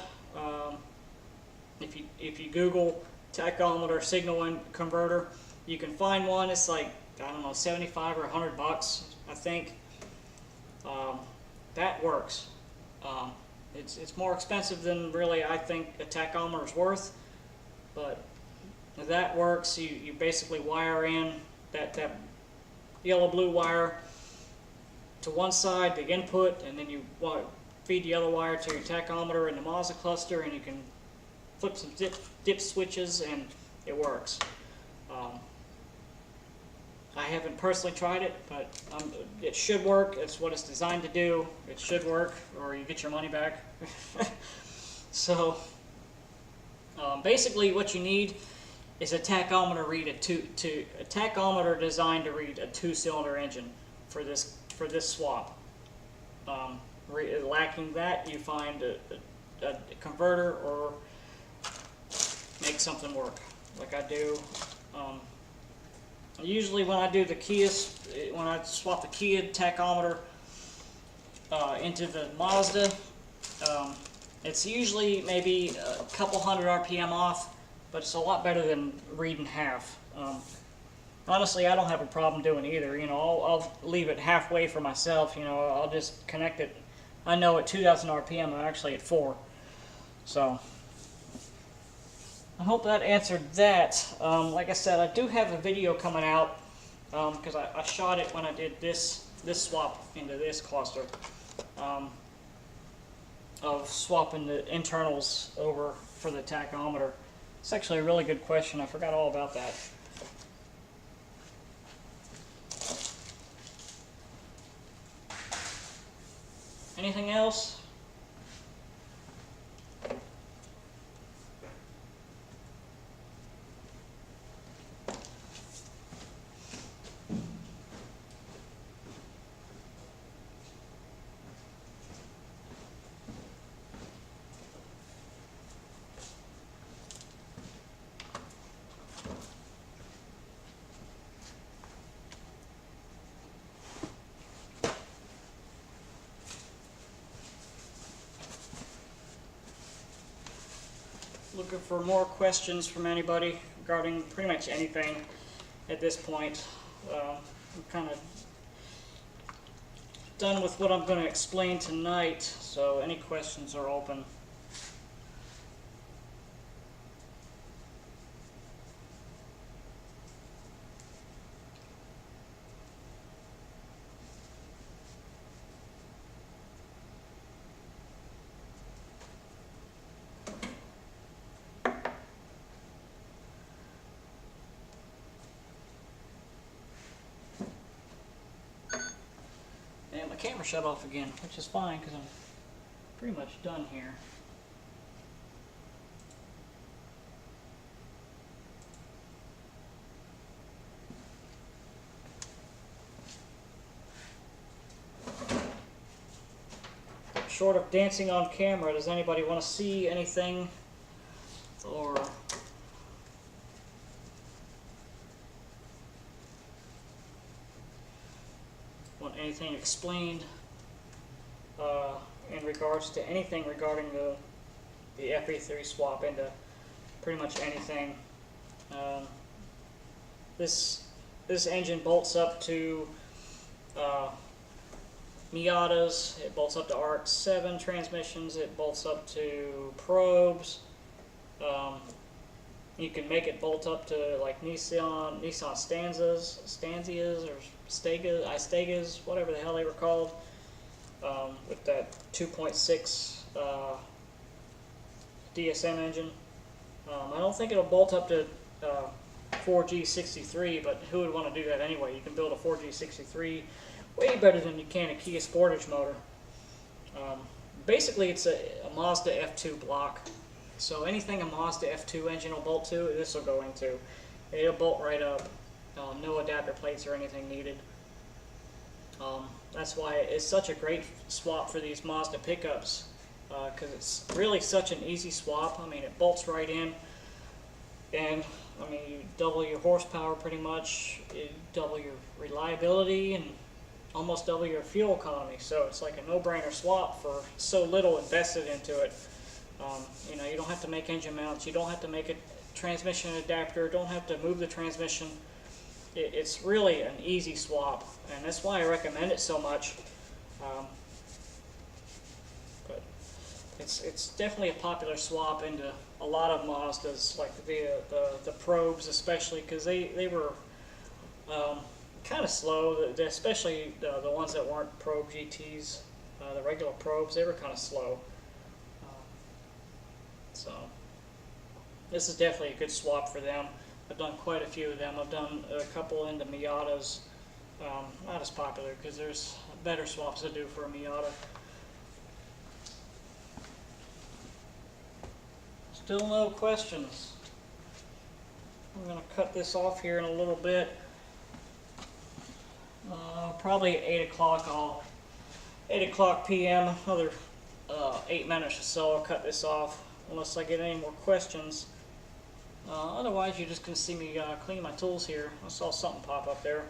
If you Google tachometer signal converter, you can find one. It's like, I don't know, 75 or 100 bucks, I think. That works. It's more expensive than really I think a tachometer is worth, but that works. You basically wire in that yellow-blue wire to one side, the input, and then you feed the other wire to your tachometer in the Mazda cluster, and you can flip some dip switches, and it works. I haven't personally tried it, but it should work. It's what it's designed to do. It should work, or you get your money back. So basically, what you need is a tachometer designed to read a 2-cylinder engine for this swap. Lacking that, you find a converter or make something work, like I do. Usually when I do when I swap the Kia tachometer into the Mazda, it's usually maybe a couple hundred RPM off, but it's a lot better than reading half. Honestly, I don't have a problem doing either. You know, I'll leave it halfway for myself. You know, I'll just connect it. I know at 2,000 RPM, I'm actually at 4. So I hope that answered that. Like I said, I do have a video coming out because I shot it when I did this swap into this cluster of swapping the internals over for the tachometer. It's actually a really good question. I forgot all about that. Anything else? Looking for more questions from anybody regarding pretty much anything at this point. I'm kind of done with what I'm going to explain tonight, so any questions are open. And my camera shut off again, which is fine because I'm pretty much done here. Short of dancing on camera, does anybody want to see anything or want anything explained in regards to anything regarding the FE3 swap into pretty much anything? This engine bolts up to Miatas, it bolts up to RX-7 transmissions, it bolts up to probes. You can make it bolt up to like Nissan Stanzias or Stegas, whatever the hell they were called, with that 2.6 DSM engine. I don't think it'll bolt up to 4G63, but who would want to do that anyway? You can build a 4G63 way better than you can a Kia Sportage motor. Basically, it's a Mazda F2 block. So anything a Mazda F2 engine will bolt to, this will go into. It'll bolt right up. No adapter plates or anything needed. That's why it's such a great swap for these Mazda pickups, because it's really such an easy swap. I mean, it bolts right in, and I mean, you double your horsepower pretty much, you double your reliability, and almost double your fuel economy. So it's like a no-brainer swap for so little invested into it. You know, you don't have to make engine mounts, you don't have to make a transmission adapter, don't have to move the transmission. It's really an easy swap, and that's why I recommend it so much. But it's definitely a popular swap into a lot of Mazdas, like the probes especially, because they were kind of slow, especially the ones that weren't probe GTs, the regular probes, they were kind of slow. So This is definitely a good swap for them. I've done quite a few of them. I've done a couple in the Miatas. Not as popular because there's better swaps to do for a Miata. Still no questions. I'm going to cut this off here in a little bit. Probably at 8 o'clock. 8 o'clock p.m. Another 8 minutes or so. I'll cut this off unless I get any more questions. Otherwise, you're just going to see me clean my tools here. I saw something pop up there.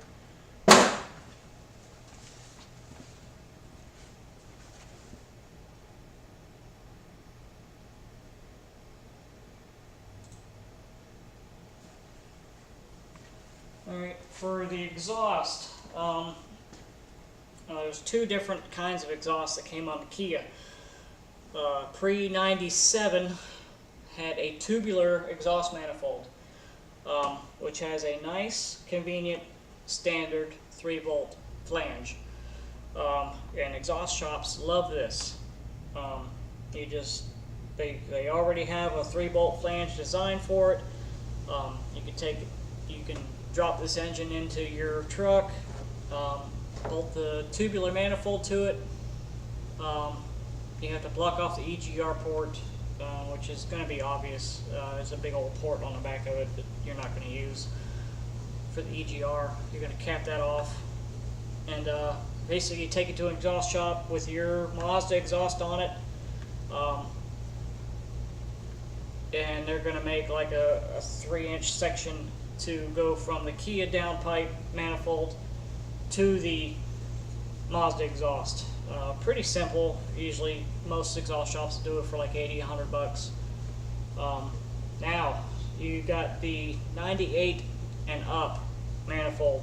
Alright, for the exhaust, there's two different kinds of exhaust that came on the Kia. Pre-97 had a tubular exhaust manifold, which has a nice, convenient, standard 3-volt flange. And exhaust shops love this. They already have a 3-volt flange designed for it. You can drop this engine into your truck, bolt the tubular manifold to it. You have to block off the EGR port, which is going to be obvious. There's a big old port on the back of it that you're not going to use for the EGR. You're going to cap that off, and basically you take it to an exhaust shop with your Mazda exhaust on it, and they're going to make like a 3-inch section to go from the Kia downpipe manifold to the Mazda exhaust. Pretty simple. Usually most exhaust shops do it for like 80, 100 bucks. Now you got the 98 and up manifold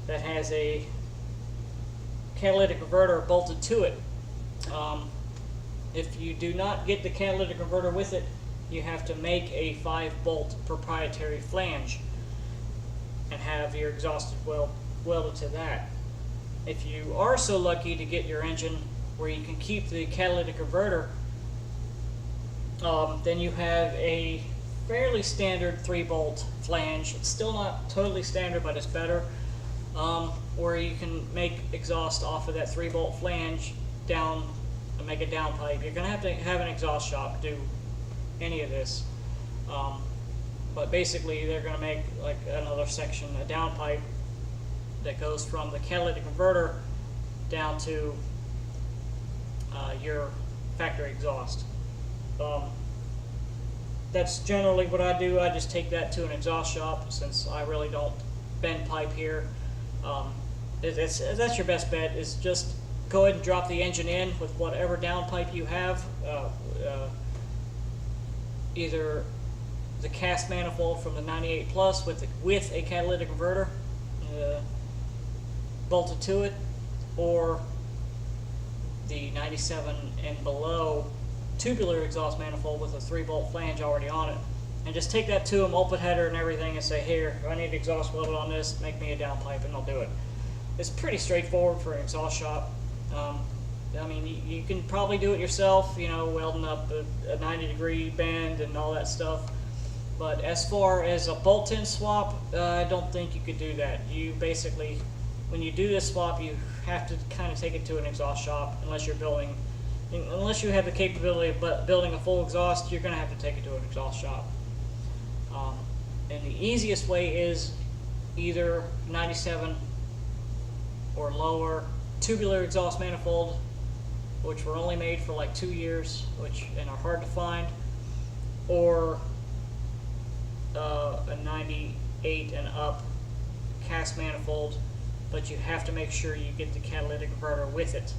that has a catalytic converter bolted to it. If you do not get the catalytic converter with it, you have to make a 5-bolt proprietary flange and have your exhaust welded to that. If you are so lucky to get your engine where you can keep the catalytic converter, then you have a fairly standard 3-bolt flange. It's still not totally standard, but it's better, where you can make exhaust off of that 3-bolt flange down and make a downpipe. You're going to have an exhaust shop do any of this. But basically they're going to make like another section, a downpipe that goes from the catalytic converter down to your factory exhaust. That's generally what I do. I just take that to an exhaust shop since I really don't bend pipe here. That's your best bet, is just go ahead and drop the engine in with whatever downpipe you have. Either the cast manifold from the 98 Plus with a catalytic converter bolted to it, or the 97 and below tubular exhaust manifold with a 3-bolt flange already on it, and just take that to them, open header and everything, and say, here, I need exhaust welded on this, make me a downpipe, and they'll do it. It's pretty straightforward for an exhaust shop. I mean, you can probably do it yourself, you know, welding up a 90-degree bend and all that stuff. But as far as a bolt-in swap, I don't think you could do that. You basically, when you do this swap, you have to kind of take it to an exhaust shop, unless you have the capability of building a full exhaust. You're going to have to take it to an exhaust shop. And the easiest way is either 97 or lower tubular exhaust manifold, which were only made for like 2 years, and are hard to find, or a 98 and up cast manifold, but you have to make sure you get the catalytic converter with it.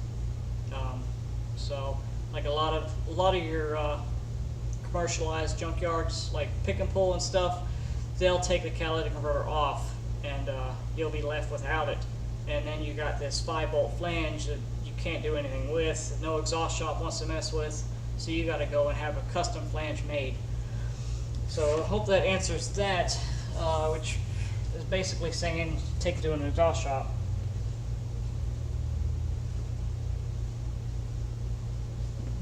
So, like a lot of your commercialized junkyards, like Pick and Pull and stuff, they'll take the catalytic converter off, and you'll be left without it. And then you got this 5-bolt flange that you can't do anything with. No exhaust shop wants to mess with, so you got to go and have a custom flange made. So I hope that answers that, which is basically saying take it to an exhaust shop.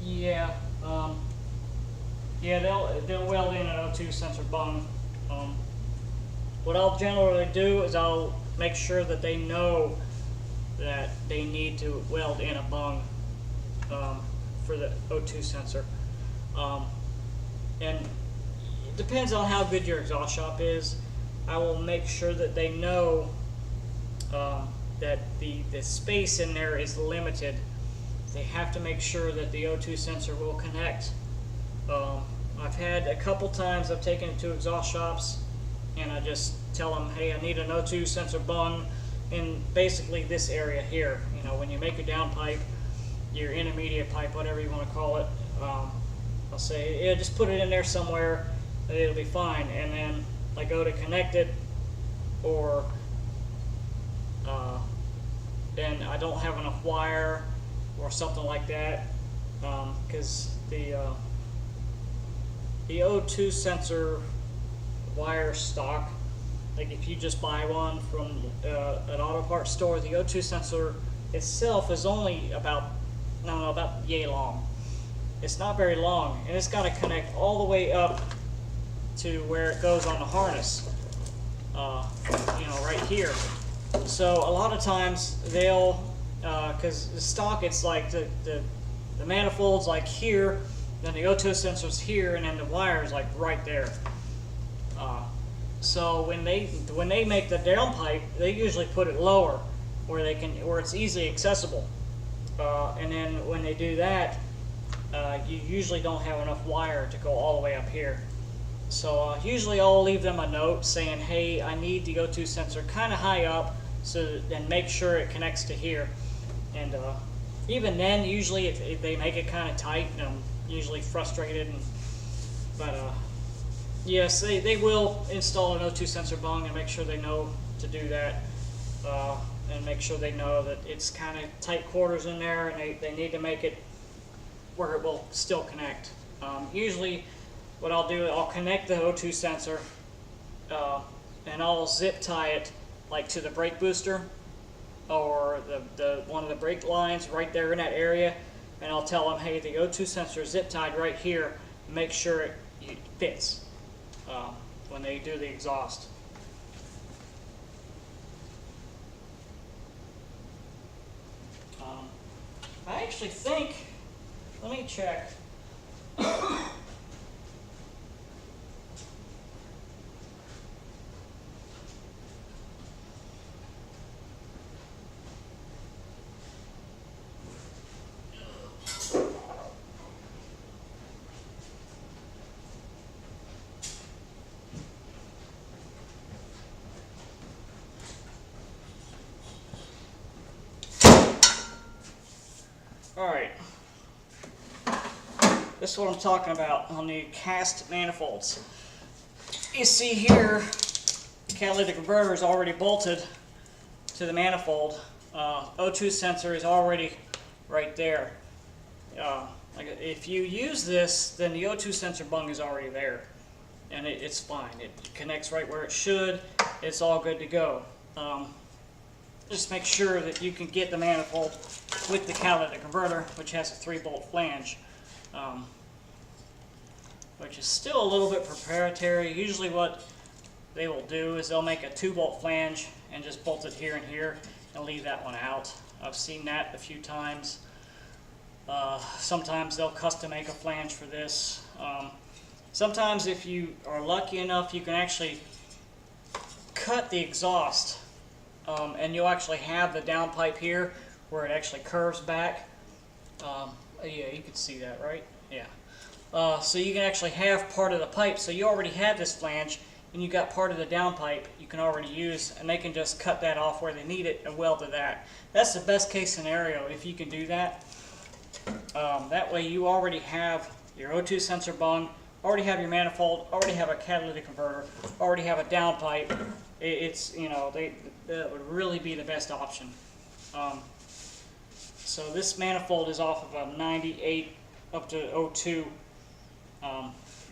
Yeah. Yeah, they'll weld in an O2 sensor bung. What I'll generally do is I'll make sure that they know that they need to weld in a bung for the O2 sensor. And it depends on how good your exhaust shop is. I will make sure that they know that the space in there is limited. They have to make sure that the O2 sensor will connect. I've had a couple times I've taken it to exhaust shops and I just tell them, hey, I need an O2 sensor bung in basically this area here. You know, when you make your downpipe, your intermediate pipe, whatever you want to call it, I'll say, yeah, just put it in there somewhere, and it'll be fine. And then I go to connect it, or then I don't have enough wire or something like that, because the O2 sensor wire stock, like if you just buy one from an auto parts store, the O2 sensor itself is only about yay long. It's not very long, and it's got to connect all the way up to where it goes on the harness, you know, right here. So a lot of times they'll, because the stock, it's like the manifold's like here, then the O2 sensor's here, and then the wire's like right there. So when they make the downpipe, they usually put it lower, where it's easily accessible. And then when they do that, you usually don't have enough wire to go all the way up here. So usually I'll leave them a note saying, hey, I need the O2 sensor kind of high up, so then make sure it connects to here. And even then, usually if they make it kind of tight, and I'm usually frustrated. But yes, they will install an O2 sensor bung and make sure they know to do that. And make sure they know that it's kind of tight quarters in there, and they need to make it where it will still connect. Usually what I'll do, I'll connect the O2 sensor and I'll zip tie it like to the brake booster or the one of the brake lines right there in that area, and I'll tell them, hey, the O2 sensor is zip tied right here. Make sure it fits when they do the exhaust. I actually think, let me check. Alright, this is what I'm talking about on the cast manifolds. You see here, the catalytic converter is already bolted to the manifold. O2 sensor is already right there. If you use this, then the O2 sensor bung is already there, and it's fine. It connects right where it should. It's all good to go. Just make sure that you can get the manifold with the catalytic converter, which has a 3-bolt flange, which is still a little bit proprietary. Usually what they will do is they'll make a 2-bolt flange and just bolt it here and here and leave that one out. I've seen that a few times. Sometimes they'll custom make a flange for this. Sometimes if you are lucky enough, you can actually cut the exhaust, and you'll actually have the downpipe here where it actually curves back. Yeah, you can see that, right? Yeah. So you can actually have part of the pipe. So you already have this flange, and you got part of the downpipe you can already use, and they can just cut that off where they need it and weld to that. That's the best case scenario if you can do that. That way you already have your O2 sensor bung, already have your manifold, already have a catalytic converter, already have a downpipe. It's, you know, that would really be the best option. So this manifold is off of a 98 up to 02.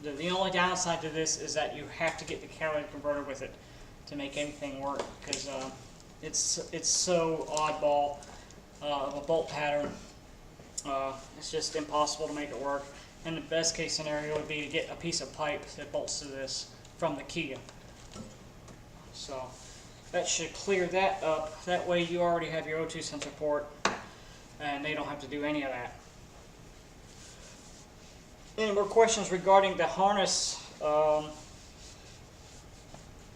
The only downside to this is that you have to get the catalytic converter with it to make anything work, because it's so oddball of a bolt pattern. It's just impossible to make it work. And the best case scenario would be to get a piece of pipe that bolts to this from the Kia. So that should clear that up. That way you already have your O2 sensor port and they don't have to do any of that. Any more questions regarding the harness?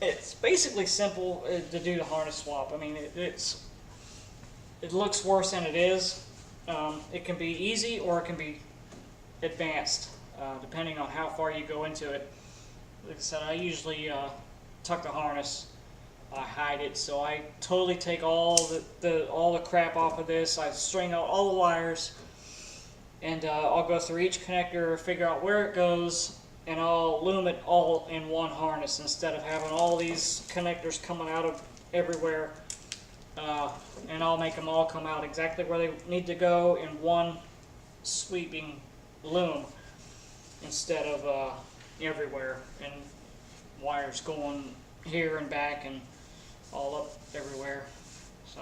It's basically simple to do the harness swap. I mean, it looks worse than it is. It can be easy or it can be advanced, depending on how far you go into it. Like I said, I usually tuck the harness. I hide it, so I totally take all the crap off of this. I string out all the wires, and I'll go through each connector, figure out where it goes, and I'll loom it all in one harness instead of having all these connectors coming out of everywhere. And I'll make them all come out exactly where they need to go in one sweeping loom instead of everywhere, and wires going here and back and all up everywhere. So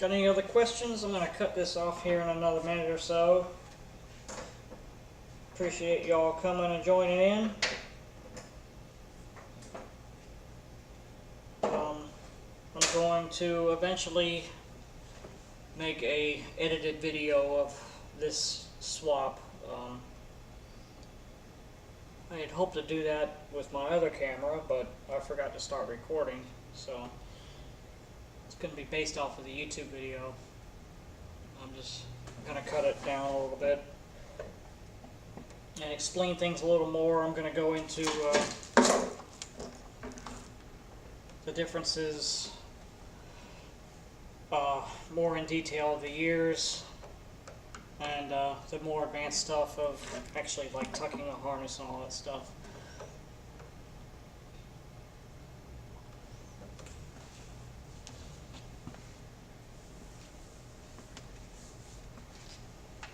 got any other questions? I'm going to cut this off here in another minute or so. Appreciate y'all coming and joining in. I'm going to eventually make a edited video of this swap. I had hoped to do that with my other camera, but I forgot to start recording, so it's going to be based off of the YouTube video. I'm just going to cut it down a little bit and explain things a little more. I'm going to go into the differences more in detail of the years and the more advanced stuff of actually like tucking a harness and all that stuff.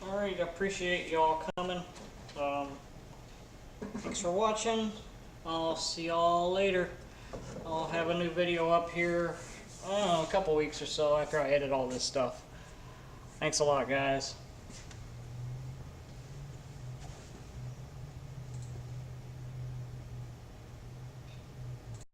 Alright, I appreciate y'all coming. Thanks for watching. I'll see y'all later. I'll have a new video up here, I don't know, a couple weeks or so after I edit all this stuff. Thanks a lot, guys.